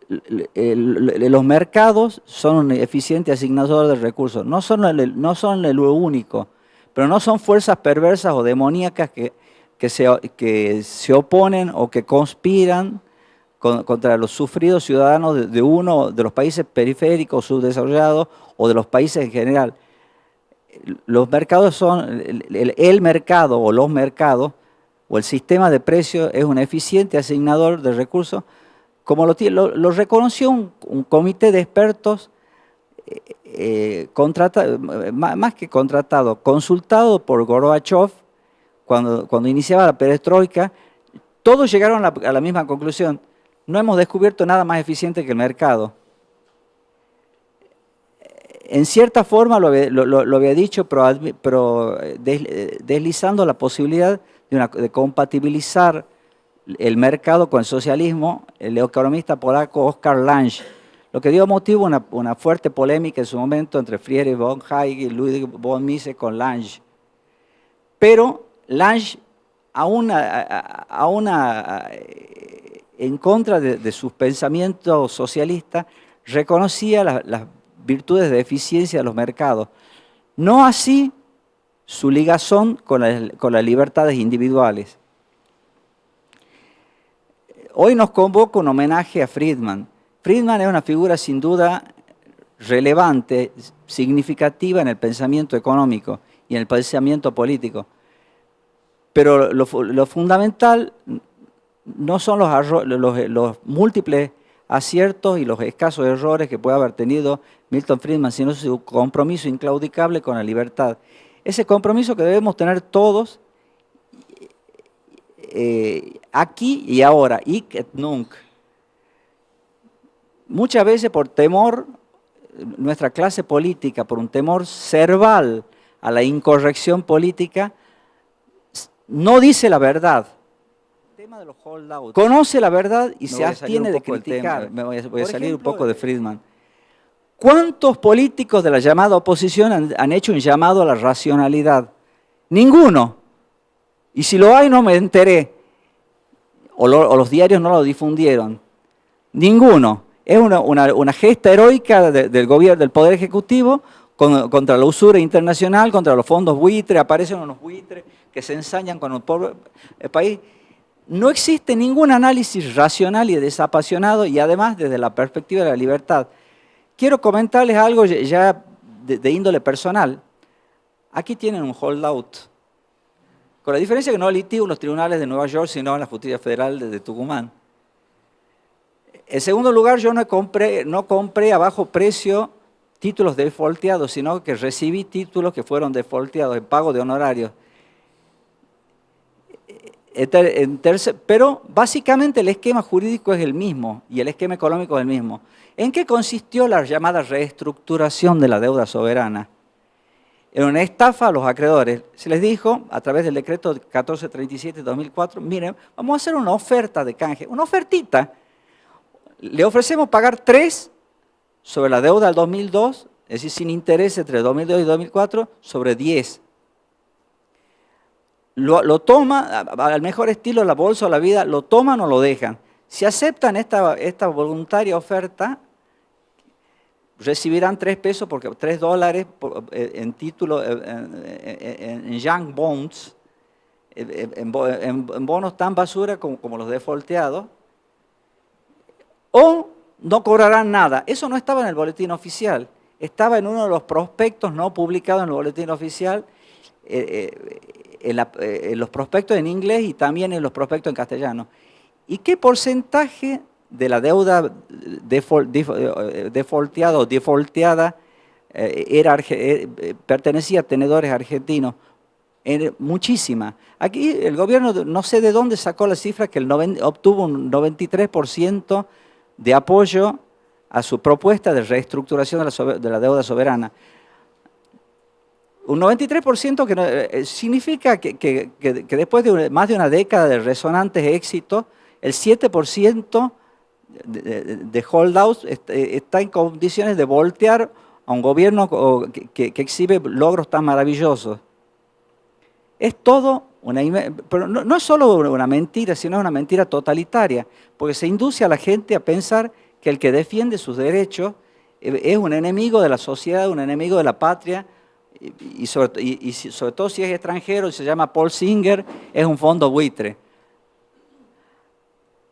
los mercados son un eficiente asignador de recursos. No son lo único, pero no son fuerzas perversas o demoníacas que se oponen o que conspiran contra los sufridos ciudadanos de uno de los países periféricos, subdesarrollados o de los países en general. Los mercados son, el mercado o los mercados o el sistema de precios es un eficiente asignador de recursos, como lo reconoció un comité de expertos más que contratado, consultado por Gorbachev cuando iniciaba la perestroika. Todos llegaron a la misma conclusión: no hemos descubierto nada más eficiente que el mercado. En cierta forma lo había dicho, pero deslizando la posibilidad de compatibilizar el mercado con el socialismo, el economista polaco Oskar Lange, lo que dio motivo a una fuerte polémica en su momento entre Friedrich von Hayek y Ludwig von Mises con Lange. Pero Lange, en contra de sus pensamientos socialistas, reconocía las virtudes de eficiencia de los mercados. No así su ligazón con las libertades individuales. Hoy nos convoca un homenaje a Friedman. Friedman es una figura sin duda relevante, significativa en el pensamiento económico y en el pensamiento político. Pero lo fundamental no son los múltiples aciertos y los escasos errores que puede haber tenido Milton Friedman, sino su compromiso inclaudicable con la libertad. Ese compromiso que debemos tener todos, aquí y ahora, hic et nunc. Muchas veces por temor, nuestra clase política, por un temor cerval a la incorrección política, no dice la verdad. Conoce la verdad y se abstiene de criticar. Voy a salir un poco de Friedman. ¿Cuántos políticos de la llamada oposición han hecho un llamado a la racionalidad? Ninguno. Y si lo hay, no me enteré. O los diarios no lo difundieron. Ninguno. Es una gesta heroica del gobierno, del Poder Ejecutivo, contra la usura internacional, contra los fondos buitres. Aparecen unos buitres que se ensañan con el pobre país. No existe ningún análisis racional y desapasionado, y además desde la perspectiva de la libertad. Quiero comentarles algo ya de índole personal. Aquí tienen un holdout, con la diferencia que no litigo en los tribunales de Nueva York, sino en la Justicia Federal de Tucumán. En segundo lugar, yo no compré a bajo precio títulos defaulteados, sino que recibí títulos que fueron defaulteados en pago de honorarios. Pero básicamente el esquema jurídico es el mismo y el esquema económico es el mismo. ¿En qué consistió la llamada reestructuración de la deuda soberana? En una estafa a los acreedores. Se les dijo, a través del decreto 1437 de 2004, miren, vamos a hacer una oferta de canje, una ofertita. Le ofrecemos pagar 3 sobre la deuda del 2002, es decir, sin interés entre 2002 y 2004, sobre 10. Lo toma, al mejor estilo la bolsa o la vida, lo toman o lo dejan. Si aceptan esta voluntaria oferta, recibirán 3 pesos, porque $3 en título, en junk bonds, en bonos tan basura como los defaulteados, o no cobrarán nada. Eso no estaba en el boletín oficial, estaba en uno de los prospectos no publicados en el boletín oficial, en los prospectos en inglés y también en los prospectos en castellano. ¿Y qué porcentaje de la deuda defaulteada o defaulteada pertenecía a tenedores argentinos? Muchísima. Aquí el gobierno, no sé de dónde sacó la cifra, que obtuvo un 93% de apoyo a su propuesta de reestructuración de la deuda soberana. Un 93% que significa que después de más de una década de resonantes éxitos, el 7% de holdouts está en condiciones de voltear a un gobierno que exhibe logros tan maravillosos. Es todo pero no es solo una mentira, sino una mentira totalitaria, porque se induce a la gente a pensar que el que defiende sus derechos es un enemigo de la sociedad, un enemigo de la patria, y sobre todo si es extranjero y se llama Paul Singer, es un fondo buitre.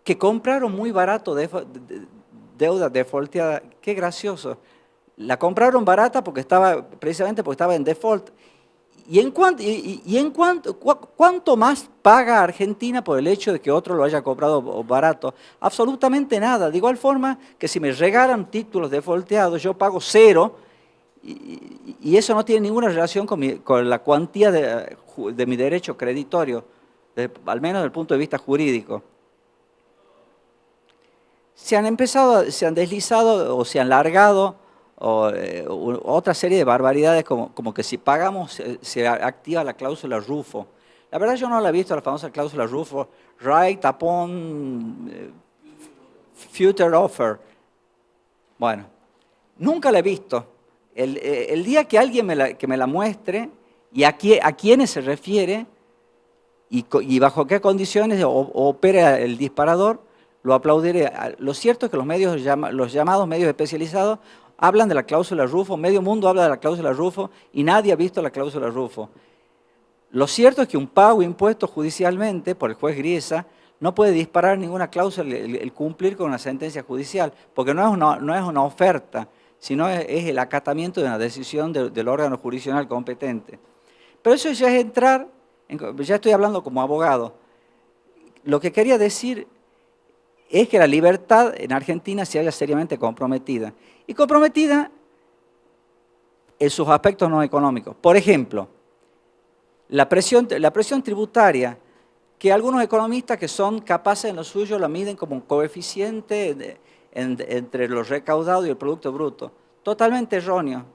Que compraron muy barato deuda defaulteada, qué gracioso. La compraron barata precisamente porque estaba en default. ¿Cuánto más paga Argentina por el hecho de que otro lo haya comprado barato? Absolutamente nada. De igual forma que si me regalan títulos defaulteados, yo pago 0, y eso no tiene ninguna relación con la cuantía de mi derecho creditorio, al menos desde el punto de vista jurídico. Se han deslizado o se han largado otra serie de barbaridades como que si pagamos se activa la cláusula Rufo. La verdad yo no la he visto, la famosa cláusula Rufo, right upon future offer. Bueno, nunca la he visto. El día que alguien me la muestre y a quiénes se refiere y bajo qué condiciones opera el disparador, lo aplaudiré. Lo cierto es que los llamados medios especializados hablan de la cláusula Rufo, medio mundo habla de la cláusula Rufo y nadie ha visto la cláusula Rufo. Lo cierto es que un pago impuesto judicialmente por el juez Griesa no puede disparar ninguna cláusula el cumplir con una sentencia judicial, porque no es una oferta, sino es el acatamiento de una decisión del órgano jurisdiccional competente. Pero eso ya es ya estoy hablando como abogado. Lo que quería decir es que la libertad en Argentina se halla seriamente comprometida. Y comprometida en sus aspectos no económicos. Por ejemplo, la presión tributaria, que algunos economistas que son capaces en lo suyo la miden como un coeficiente entre lo recaudado y el Producto Bruto. Totalmente erróneo,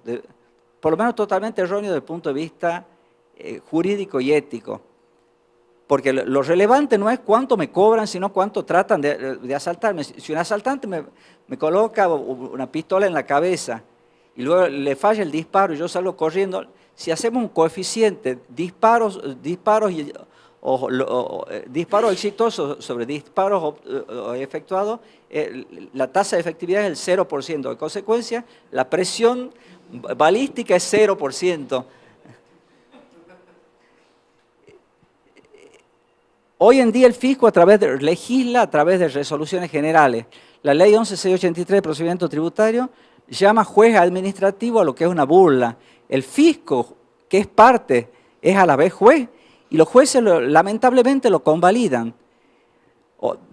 por lo menos totalmente erróneo desde el punto de vista jurídico y ético. Porque lo relevante no es cuánto me cobran, sino cuánto tratan de asaltarme. Si un asaltante me coloca una pistola en la cabeza y luego le falla el disparo y yo salgo corriendo, si hacemos un coeficiente, disparos exitosos sobre disparos efectuados, la tasa de efectividad es el 0%. En consecuencia, la presión balística es 0%. Hoy en día el fisco legisla a través de resoluciones generales. La ley 11683 de procedimiento tributario llama juez administrativo a lo que es una burla. El fisco, que es parte, es a la vez juez, y los jueces lamentablemente lo convalidan.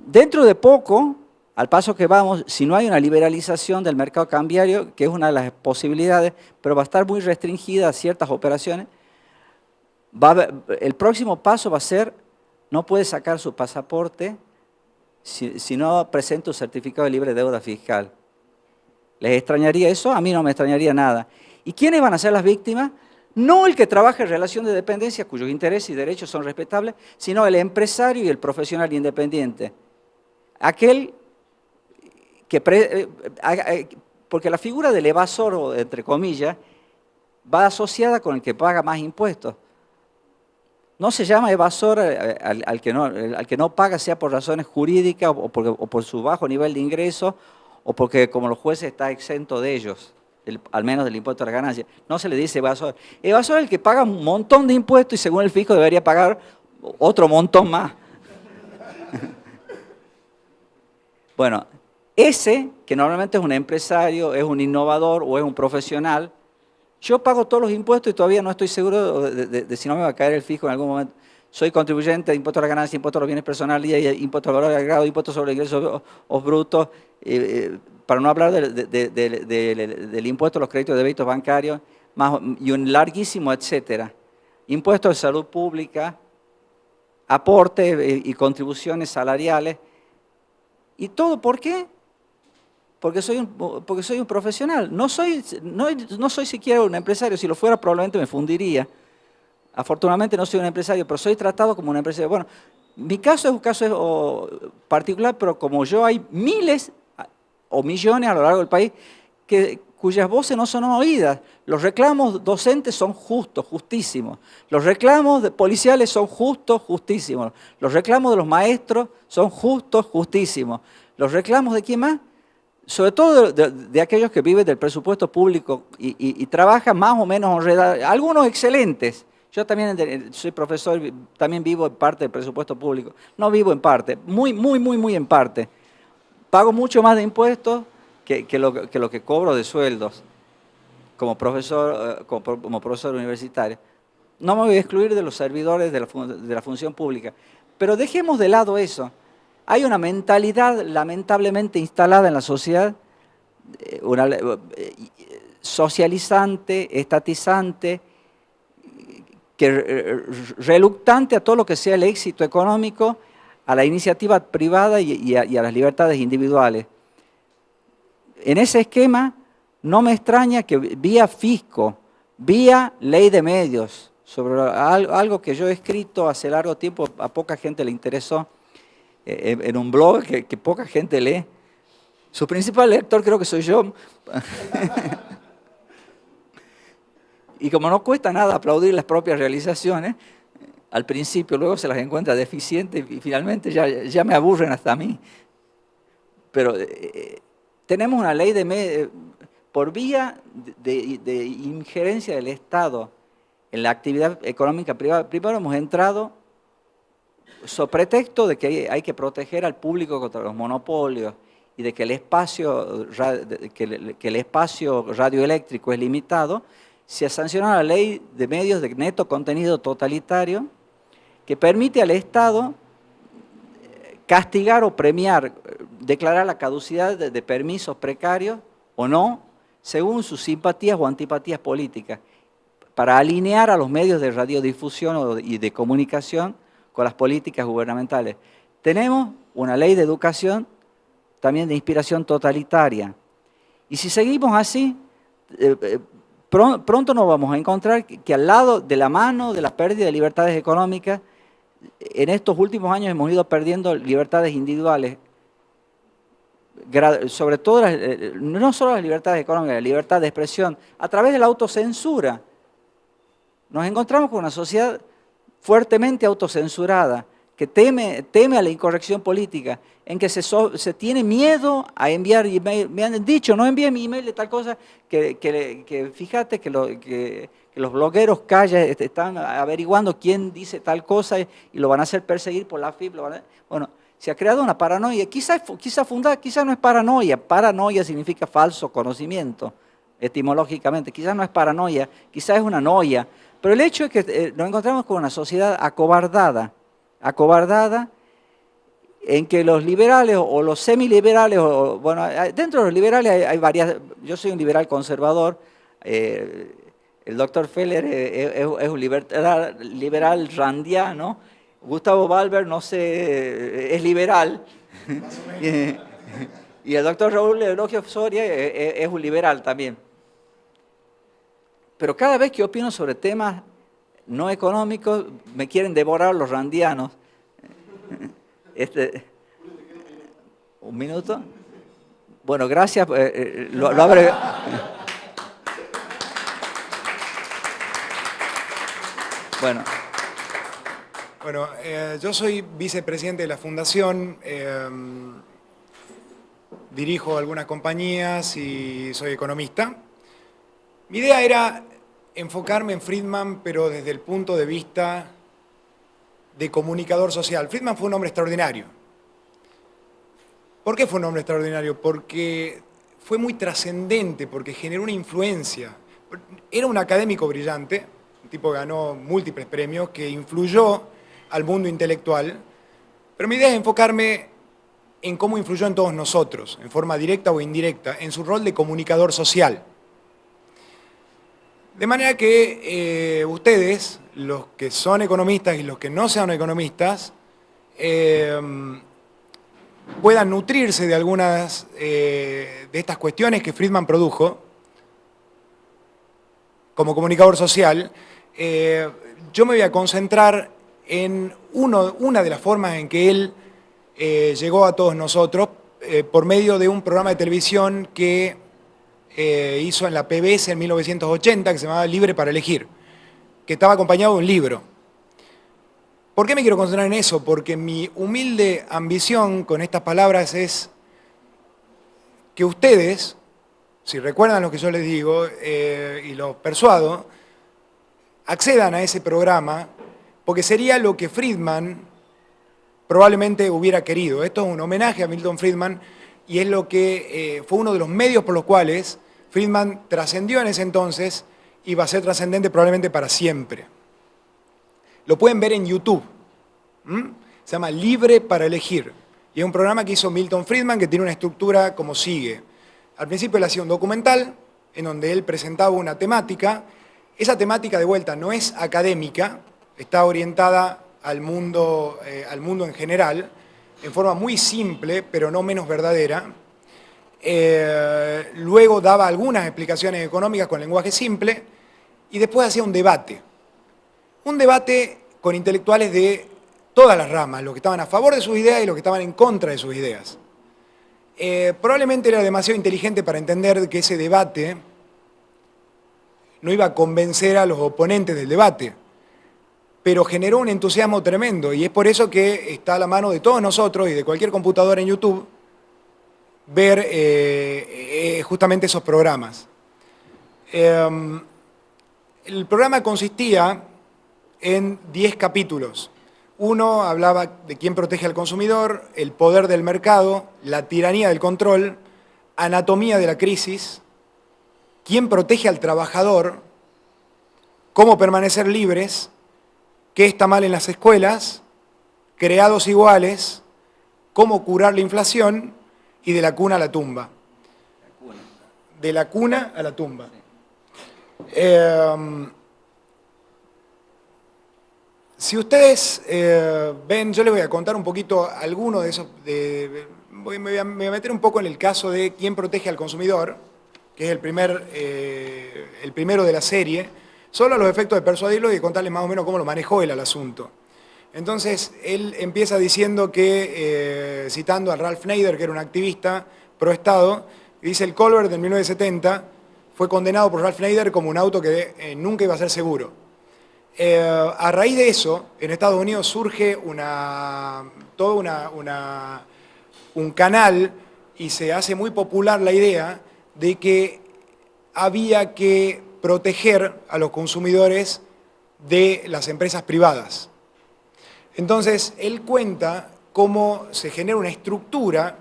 Dentro de poco, al paso que vamos, si no hay una liberalización del mercado cambiario, que es una de las posibilidades, pero va a estar muy restringida a ciertas operaciones, el próximo paso va a ser no puede sacar su pasaporte si no presenta un certificado de libre deuda fiscal. ¿Les extrañaría eso? A mí no me extrañaría nada. ¿Y quiénes van a ser las víctimas? No el que trabaja en relación de dependencia, cuyos intereses y derechos son respetables, sino el empresario y el profesional independiente. Aquel que... porque la figura del evasor, entre comillas, va asociada con el que paga más impuestos. No se llama evasor al que no paga, sea por razones jurídicas o por su bajo nivel de ingreso, o porque como los jueces está exento de ellos, al menos del impuesto a la ganancia. No se le dice evasor. Evasor es el que paga un montón de impuestos y según el fisco debería pagar otro montón más. Bueno, ese, que normalmente es un empresario, es un innovador o es un profesional, yo pago todos los impuestos y todavía no estoy seguro de si no me va a caer el fisco en algún momento. Soy contribuyente de impuesto a la ganancia, impuesto a los bienes personales, impuesto al valor agregado, impuesto sobre ingresos brutos, para no hablar del impuesto a los créditos de débitos bancarios, y un larguísimo etcétera. Impuestos de salud pública, aportes y contribuciones salariales. ¿Y todo por qué? Porque soy un profesional. No soy siquiera un empresario. Si lo fuera, probablemente me fundiría. Afortunadamente no soy un empresario, pero soy tratado como un empresario. Bueno, mi caso es un caso particular, pero como yo hay miles o millones a lo largo del país cuyas voces no son oídas. Los reclamos docentes son justos, justísimos. Los reclamos policiales son justos, justísimos. Los reclamos de los maestros son justos, justísimos. Los reclamos de quién más, sobre todo de aquellos que viven del presupuesto público y trabajan más o menos honradamente, algunos excelentes. Yo también soy profesor, también vivo en parte del presupuesto público. No vivo en parte, muy en parte. Pago mucho más de impuestos que lo que cobro de sueldos como profesor universitario. No me voy a excluir de los servidores de la función pública. Pero dejemos de lado eso. Hay una mentalidad lamentablemente instalada en la sociedad, socializante, estatizante, reluctante a todo lo que sea el éxito económico, a la iniciativa privada y a las libertades individuales. En ese esquema no me extraña que vía fisco, vía ley de medios, sobre algo que yo he escrito hace largo tiempo, a poca gente le interesó, en un blog que poca gente lee. Su principal lector creo que soy yo. Y como no cuesta nada aplaudir las propias realizaciones, al principio luego se las encuentra deficientes y finalmente ya me aburren hasta a mí. Pero tenemos una ley de medios, por vía de injerencia del Estado en la actividad económica privada. Primero hemos entrado so pretexto de que hay que proteger al público contra los monopolios y de que el espacio radioeléctrico es limitado, se sancionó la ley de medios de neto contenido totalitario que permite al Estado castigar o premiar, declarar la caducidad de permisos precarios o no, según sus simpatías o antipatías políticas, para alinear a los medios de radiodifusión y de comunicación con las políticas gubernamentales. Tenemos una ley de educación también de inspiración totalitaria. Y si seguimos así, pronto nos vamos a encontrar que al lado de la mano de la pérdida de libertades económicas, en estos últimos años hemos ido perdiendo libertades individuales, sobre todo, no solo las libertades económicas, la libertad de expresión, a través de la autocensura. Nos encontramos con una sociedad fuertemente autocensurada, que teme a la incorrección política, en que se tiene miedo a enviar email. Me han dicho, no envíe mi email de tal cosa, que fíjate que los blogueros están averiguando quién dice tal cosa y lo van a hacer perseguir por la FIP. Bueno, se ha creado una paranoia, quizás fundada, quizás no es paranoia. Paranoia significa falso conocimiento, etimológicamente. Quizás no es paranoia, quizás es una noia. Pero el hecho es que nos encontramos con una sociedad acobardada en que los liberales o los semiliberales, bueno, dentro de los liberales hay varias. Yo soy un liberal conservador, el doctor Feller es un liberal randiano, Gustavo Balber, no sé, es liberal. Y el doctor Raúl Eulogio Soria es un liberal también. Pero cada vez que opino sobre temas no económicos, me quieren devorar los randianos. ¿Un minuto? Bueno, gracias. Lo abre. Bueno, yo soy vicepresidente de la Fundación, dirijo algunas compañías y soy economista. Mi idea era enfocarme en Friedman, pero desde el punto de vista de comunicador social. Friedman fue un hombre extraordinario. ¿Por qué fue un hombre extraordinario? Porque fue muy trascendente, porque generó una influencia. Era un académico brillante, un tipo que ganó múltiples premios, que influyó al mundo intelectual, pero mi idea es enfocarme en cómo influyó en todos nosotros, en forma directa o indirecta, en su rol de comunicador social. De manera que ustedes, los que son economistas y los que no sean economistas, puedan nutrirse de algunas de estas cuestiones que Friedman produjo como comunicador social. Yo me voy a concentrar en una de las formas en que él llegó a todos nosotros por medio de un programa de televisión que hizo en la PBS en 1980, que se llamaba Libre para Elegir, que estaba acompañado de un libro. ¿Por qué me quiero concentrar en eso? Porque mi humilde ambición con estas palabras es que ustedes, si recuerdan lo que yo les digo y los persuado, accedan a ese programa, porque sería lo que Friedman probablemente hubiera querido. Esto es un homenaje a Milton Friedman y es lo que fue uno de los medios por los cuales Friedman trascendió en ese entonces y va a ser trascendente probablemente para siempre. Lo pueden ver en YouTube. Se llama Libre para Elegir. Y es un programa que hizo Milton Friedman que tiene una estructura como sigue. Al principio él hacía un documental en donde él presentaba una temática. Esa temática de vuelta no es académica, está orientada al mundo en general, en forma muy simple, pero no menos verdadera. Luego daba algunas explicaciones económicas con lenguaje simple y después hacía un debate. Un debate con intelectuales de todas las ramas, los que estaban a favor de sus ideas y los que estaban en contra de sus ideas. Probablemente era demasiado inteligente para entender que ese debate no iba a convencer a los oponentes del debate, pero generó un entusiasmo tremendo y es por eso que está a la mano de todos nosotros y de cualquier computadora en YouTube ver justamente esos programas. El programa consistía en 10 capítulos. Uno hablaba de quién protege al consumidor, el poder del mercado, la tiranía del control, anatomía de la crisis, quién protege al trabajador, cómo permanecer libres, qué está mal en las escuelas, creados iguales, cómo curar la inflación y de la cuna a la tumba. De la cuna a la tumba. Si ustedes ven, yo les voy a contar un poquito alguno de esos, me voy a meter un poco en el caso de quién protege al consumidor, que es el primero de la serie, solo a los efectos de persuadirlo y de contarles más o menos cómo lo manejó él al asunto. Entonces, él empieza diciendo que, citando a Ralph Nader, que era un activista pro-Estado, dice el Colbert de 1970 fue condenado por Ralph Nader como un auto que nunca iba a ser seguro. A raíz de eso, en Estados Unidos surge un canal y se hace muy popular la idea de que había que proteger a los consumidores de las empresas privadas. Entonces, él cuenta cómo se genera una estructura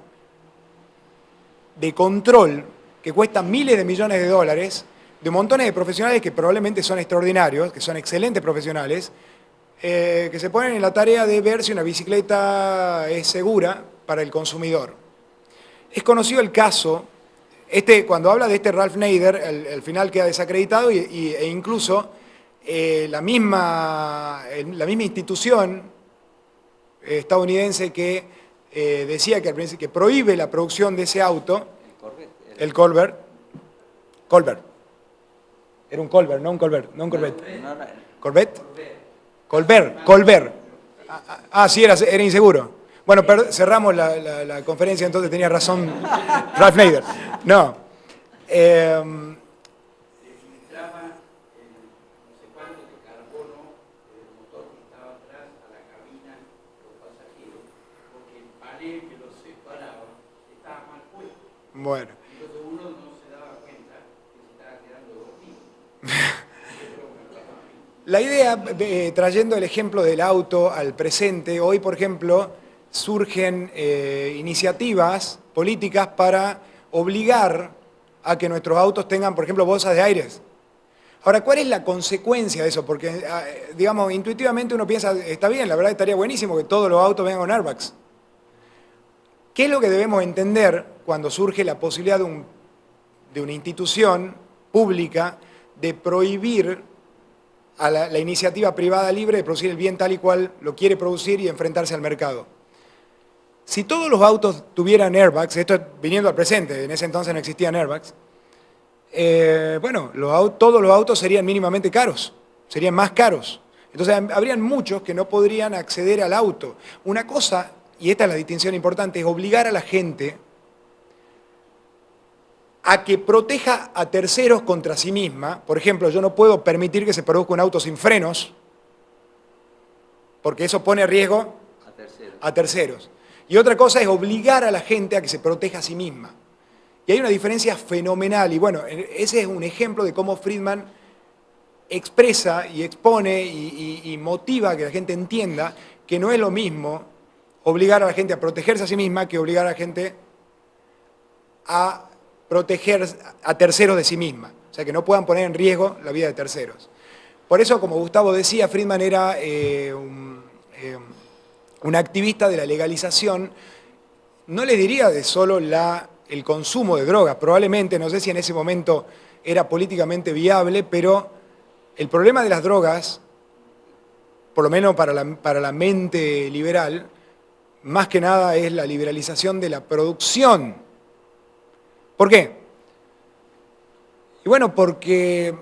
de control que cuesta miles de millones de dólares, de montones de profesionales que probablemente son extraordinarios, que son excelentes profesionales, que se ponen en la tarea de ver si una bicicleta es segura para el consumidor. Es conocido el caso, cuando habla de este Ralph Nader, al final queda desacreditado e incluso la misma institución estadounidense que decía que al principio que prohíbe la producción de ese auto, el Colbert. Era un Colbert, no un Corvette. ¿Corvette? Colbert. Sí, era inseguro. Bueno, cerramos la conferencia, entonces tenía razón Ralph Nader. No. Bueno. La idea, trayendo el ejemplo del auto al presente, hoy, por ejemplo, surgen iniciativas políticas para obligar a que nuestros autos tengan, por ejemplo, bolsas de aires. Ahora, ¿cuál es la consecuencia de eso? Porque, digamos, intuitivamente uno piensa, está bien, la verdad estaría buenísimo que todos los autos vengan con airbags. ¿Qué es lo que debemos entender cuando surge la posibilidad de una institución pública de prohibir a la iniciativa privada libre de producir el bien tal y cual lo quiere producir y enfrentarse al mercado? Si todos los autos tuvieran airbags, esto viniendo al presente, en ese entonces no existían airbags, bueno, todos los autos serían mínimamente caros, serían más caros. Entonces habrían muchos que no podrían acceder al auto. Una cosa, y esta es la distinción importante, es obligar a la gente a que proteja a terceros contra sí misma. Por ejemplo, yo no puedo permitir que se produzca un auto sin frenos, porque eso pone a riesgo a terceros. Y otra cosa es obligar a la gente a que se proteja a sí misma. Y hay una diferencia fenomenal, y bueno, ese es un ejemplo de cómo Friedman expresa y expone y motiva a que la gente entienda que no es lo mismo obligar a la gente a protegerse a sí misma que obligar a la gente a proteger a terceros de sí misma. O sea, que no puedan poner en riesgo la vida de terceros. Por eso, como Gustavo decía, Friedman era un activista de la legalización, no le diría de solo el consumo de drogas, probablemente, no sé si en ese momento era políticamente viable, pero el problema de las drogas, por lo menos para la mente liberal, más que nada es la liberalización de la producción. ¿Por qué? Y bueno, porque,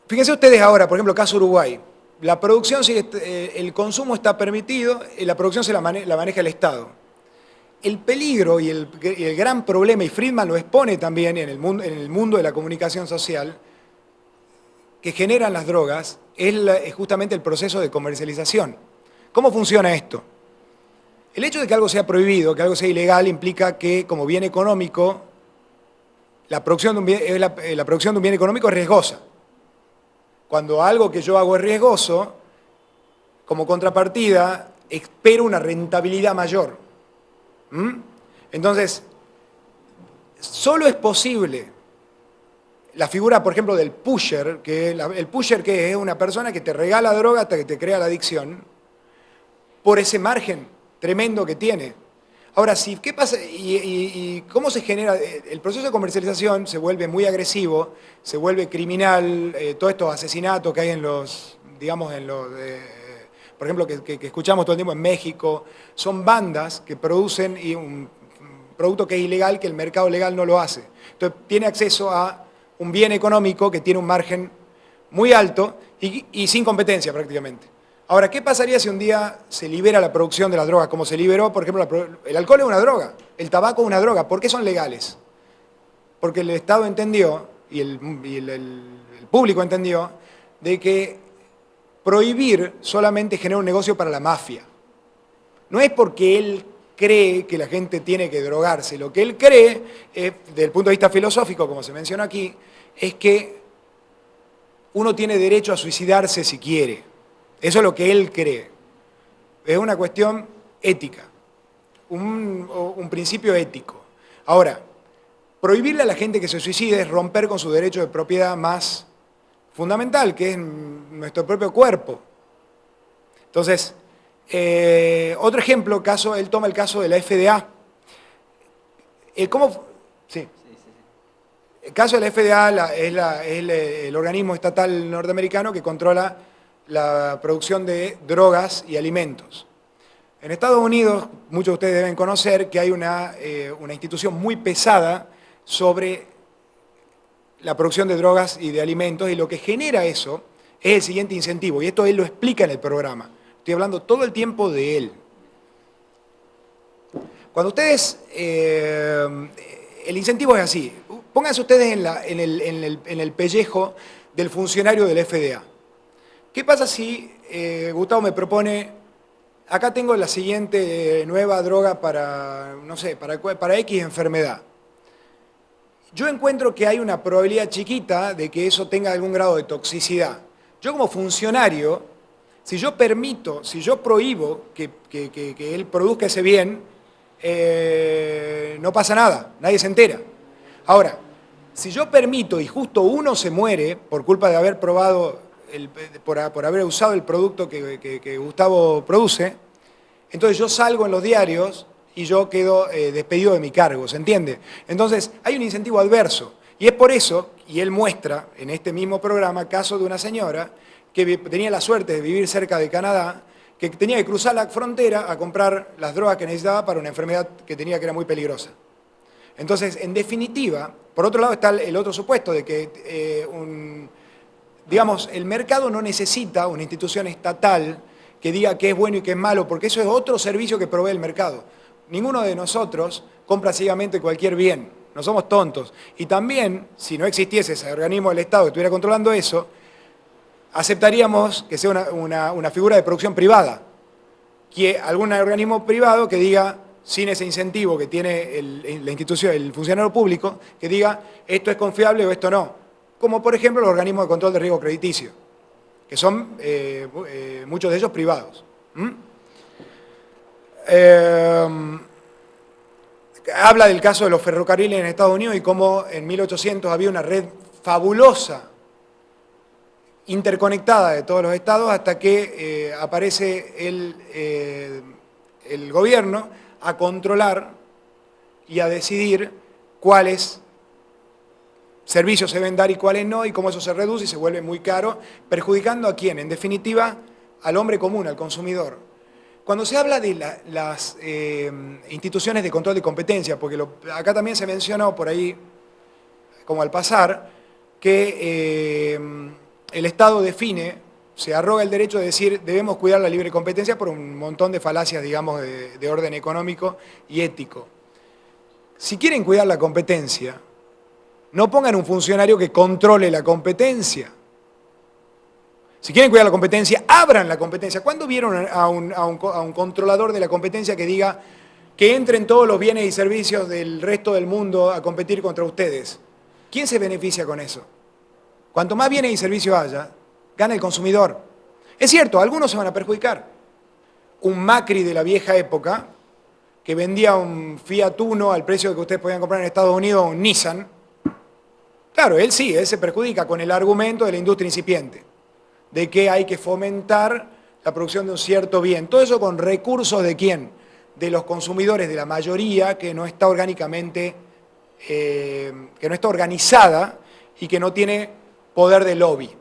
fíjense ustedes ahora, por ejemplo, caso Uruguay, la producción el consumo está permitido, la producción la maneja el Estado. El peligro y el gran problema, y Friedman lo expone también en el mundo de la comunicación social, que generan las drogas, es justamente el proceso de comercialización. ¿Cómo funciona esto? El hecho de que algo sea prohibido, que algo sea ilegal, implica que como bien económico, la producción de un bien económico es riesgosa. Cuando algo que yo hago es riesgoso, como contrapartida, espero una rentabilidad mayor. Entonces, solo es posible la figura, por ejemplo, del pusher, el pusher que es una persona que te regala droga hasta que te crea la adicción, por ese margen tremendo que tiene. Ahora, ¿qué pasa? ¿Y cómo se genera? El proceso de comercialización se vuelve muy agresivo, se vuelve criminal, todos estos asesinatos que hay por ejemplo, que escuchamos todo el tiempo en México, son bandas que producen un producto que es ilegal, que el mercado legal no lo hace. Entonces, tiene acceso a un bien económico que tiene un margen muy alto y sin competencia prácticamente. Ahora, ¿qué pasaría si un día se libera la producción de las drogas? Como se liberó, por ejemplo, el alcohol es una droga, el tabaco es una droga. ¿Por qué son legales? Porque el Estado entendió, y el público entendió, de que prohibir solamente genera un negocio para la mafia. No es porque él cree que la gente tiene que drogarse. Lo que él cree, desde el punto de vista filosófico, como se mencionó aquí, es que uno tiene derecho a suicidarse si quiere. Eso es lo que él cree. Es una cuestión ética, un principio ético. Ahora, prohibirle a la gente que se suicide es romper con su derecho de propiedad más fundamental, que es nuestro propio cuerpo. Entonces, otro ejemplo, él toma el caso de la FDA. Sí. El caso de la FDA es el organismo estatal norteamericano que controla la producción de drogas y alimentos. En Estados Unidos, muchos de ustedes deben conocer que hay una institución muy pesada sobre la producción de drogas y de alimentos, y lo que genera eso es el siguiente incentivo, y esto él lo explica en el programa. Estoy hablando todo el tiempo de él. Cuando ustedes, el incentivo es así, pónganse ustedes en el pellejo del funcionario del FDA. ¿Qué pasa si Gustavo me propone, acá tengo la siguiente nueva droga para, no sé, para X enfermedad? Yo encuentro que hay una probabilidad chiquita de que eso tenga algún grado de toxicidad. Yo como funcionario, si yo permito, si yo prohíbo que él produzca ese bien, no pasa nada, nadie se entera. Ahora, si yo permito y justo uno se muere por culpa de haber probado, por haber usado el producto que Gustavo produce, entonces yo salgo en los diarios y yo quedo despedido de mi cargo, ¿se entiende? Entonces hay un incentivo adverso. Y es por eso, y él muestra en este mismo programa, caso de una señora que tenía la suerte de vivir cerca de Canadá, que tenía que cruzar la frontera a comprar las drogas que necesitaba para una enfermedad que tenía que era muy peligrosa. Entonces, en definitiva, por otro lado está el otro supuesto de que, digamos, el mercado no necesita una institución estatal que diga qué es bueno y qué es malo, porque eso es otro servicio que provee el mercado. Ninguno de nosotros compra ciegamente cualquier bien, no somos tontos. Y también, si no existiese ese organismo del Estado que estuviera controlando eso, aceptaríamos que sea una figura de producción privada, que algún organismo privado que diga, sin ese incentivo que tiene la institución, el funcionario público, que diga esto es confiable o esto no. Como por ejemplo los organismos de control de riesgo crediticio, que son muchos de ellos privados. Habla del caso de los ferrocarriles en Estados Unidos y cómo en 1800 había una red fabulosa, interconectada de todos los estados, hasta que aparece el gobierno a controlar y a decidir cuáles servicios se deben dar y cuáles no, y cómo eso se reduce y se vuelve muy caro, perjudicando ¿a quién? En definitiva, al hombre común, al consumidor. Cuando se habla de las instituciones de control de competencia, porque acá también se mencionó por ahí, como al pasar, que el Estado define, se arroga el derecho de decir debemos cuidar la libre competencia por un montón de falacias, digamos, de orden económico y ético. Si quieren cuidar la competencia, no pongan un funcionario que controle la competencia. Si quieren cuidar la competencia, abran la competencia. ¿Cuándo vieron a un controlador de la competencia que diga que entren todos los bienes y servicios del resto del mundo a competir contra ustedes? ¿Quién se beneficia con eso? Cuanto más bienes y servicios haya, gana el consumidor. Es cierto, algunos se van a perjudicar. Un Macri de la vieja época, que vendía un Fiat Uno al precio que ustedes podían comprar en Estados Unidos, un Nissan, claro, él sí, él se perjudica con el argumento de la industria incipiente, de que hay que fomentar la producción de un cierto bien. Todo eso con recursos ¿de quién? De los consumidores, de la mayoría que no está orgánicamente, que no está organizada y que no tiene poder de lobby.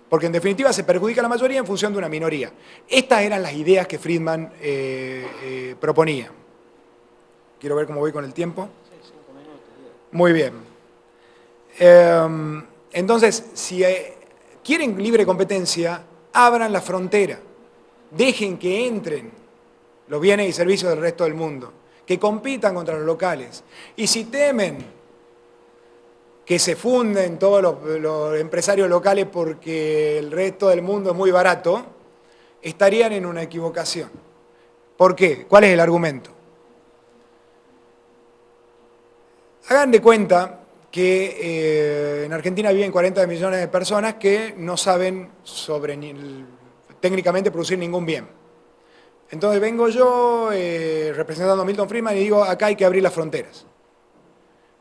Porque en definitiva se perjudica a la mayoría en función de una minoría. Estas eran las ideas que Friedman proponía. Quiero ver cómo voy con el tiempo. Muy bien. Entonces, si quieren libre competencia, abran la frontera. Dejen que entren los bienes y servicios del resto del mundo, que compitan contra los locales. Y si temen que se funden todos los empresarios locales porque el resto del mundo es muy barato, estarían en una equivocación. ¿Por qué? ¿Cuál es el argumento? Hagan de cuenta que en Argentina viven 40 millones de personas que no saben técnicamente producir ningún bien. Entonces vengo yo representando a Milton Friedman y digo, acá hay que abrir las fronteras,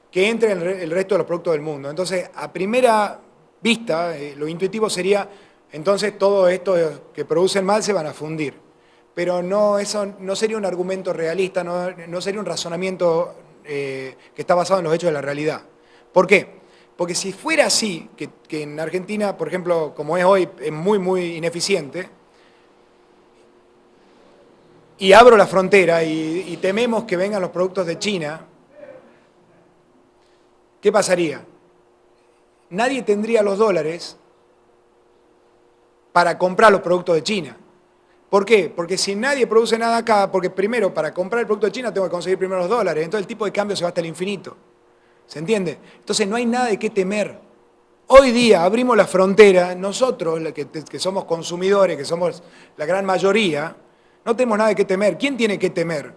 que entre el resto de los productos del mundo. Entonces, a primera vista, lo intuitivo sería, entonces todo esto que producen mal se van a fundir. Pero no, eso no sería un argumento realista, no sería un razonamiento que está basado en los hechos de la realidad. ¿Por qué? Porque si fuera así, que en Argentina, por ejemplo, como es hoy, es muy, muy ineficiente, y abro la frontera y tememos que vengan los productos de China, ¿qué pasaría? Nadie tendría los dólares para comprar los productos de China. ¿Por qué? Porque si nadie produce nada acá, porque primero para comprar el producto de China tengo que conseguir primero los dólares, entonces el tipo de cambio se va hasta el infinito. ¿Se entiende? Entonces no hay nada de qué temer. Hoy día abrimos la frontera, nosotros que somos consumidores, que somos la gran mayoría, no tenemos nada de qué temer. ¿Quién tiene que temer?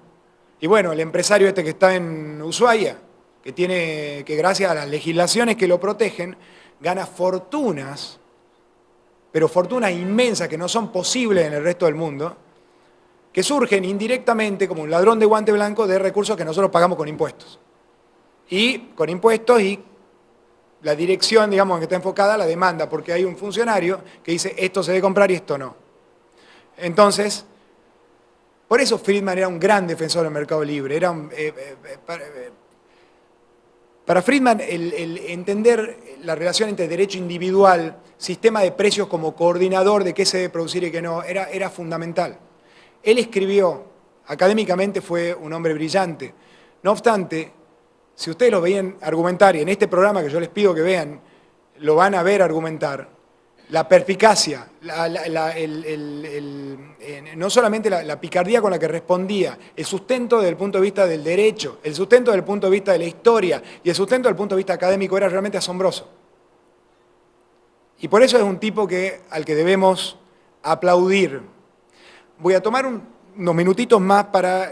Y bueno, el empresario este que está en Ushuaia, que gracias a las legislaciones que lo protegen, gana fortunas, pero fortunas inmensas que no son posibles en el resto del mundo, que surgen indirectamente como un ladrón de guante blanco de recursos que nosotros pagamos con impuestos. Y con impuestos y la dirección, digamos, en que está enfocada la demanda, porque hay un funcionario que dice esto se debe comprar y esto no. Entonces, por eso Friedman era un gran defensor del mercado libre. Para Friedman, el entender la relación entre derecho individual, sistema de precios como coordinador de qué se debe producir y qué no, era fundamental. Él escribió, académicamente fue un hombre brillante. No obstante, si ustedes lo veían argumentar, y en este programa que yo les pido que vean, lo van a ver argumentar, la perspicacia, no solamente la picardía con la que respondía, el sustento desde el punto de vista del derecho, el sustento desde el punto de vista de la historia y el sustento desde el punto de vista académico era realmente asombroso. Y por eso es un tipo al que debemos aplaudir. Voy a tomar unos minutitos más para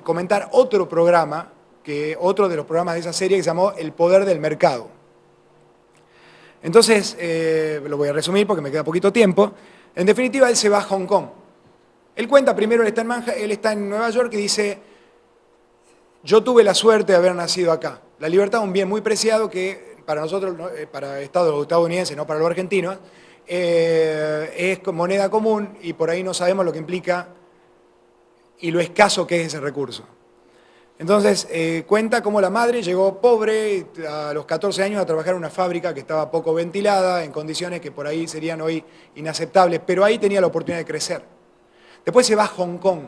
comentar otro programa, otro de los programas de esa serie que se llamó El Poder del Mercado. Entonces, lo voy a resumir porque me queda poquito tiempo. En definitiva, él se va a Hong Kong. Él cuenta, primero él está en Nueva York y dice, yo tuve la suerte de haber nacido acá. La libertad es un bien muy preciado que para nosotros, para Estados estadounidenses, no para los argentinos, es moneda común y por ahí no sabemos lo que implica y lo escaso que es ese recurso. Entonces, cuenta cómo la madre llegó pobre a los 14 años a trabajar en una fábrica que estaba poco ventilada, en condiciones que por ahí serían hoy inaceptables, pero ahí tenía la oportunidad de crecer. Después se va a Hong Kong.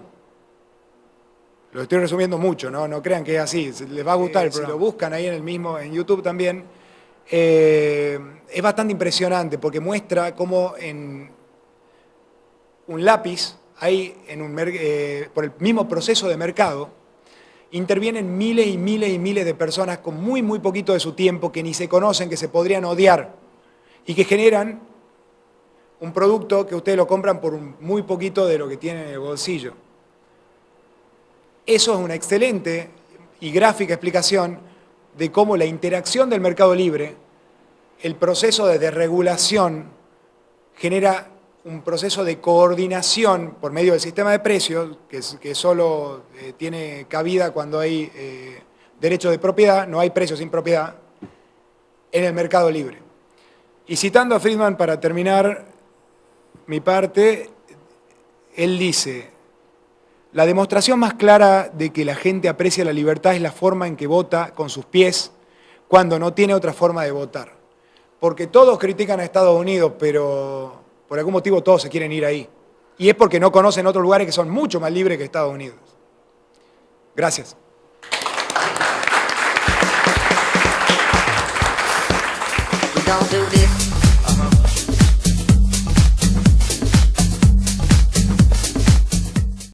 Lo estoy resumiendo mucho, no crean que es así, les va a gustar el programa. Si lo buscan ahí en YouTube también, es bastante impresionante porque muestra cómo en un lápiz, por el mismo proceso de mercado, intervienen miles y miles y miles de personas con muy, muy poquito de su tiempo, que ni se conocen, que se podrían odiar, y que generan un producto que ustedes lo compran por muy poquito de lo que tienen en el bolsillo. Eso es una excelente y gráfica explicación de cómo la interacción del mercado libre, el proceso de desregulación, genera un proceso de coordinación por medio del sistema de precios, que solo tiene cabida cuando hay derechos de propiedad, no hay precios sin propiedad, en el mercado libre. Y citando a Friedman para terminar mi parte, él dice, la demostración más clara de que la gente aprecia la libertad es la forma en que vota con sus pies cuando no tiene otra forma de votar. Porque todos critican a Estados Unidos, pero por algún motivo todos se quieren ir ahí. Y es porque no conocen otros lugares que son mucho más libres que Estados Unidos. Gracias. We don't do this.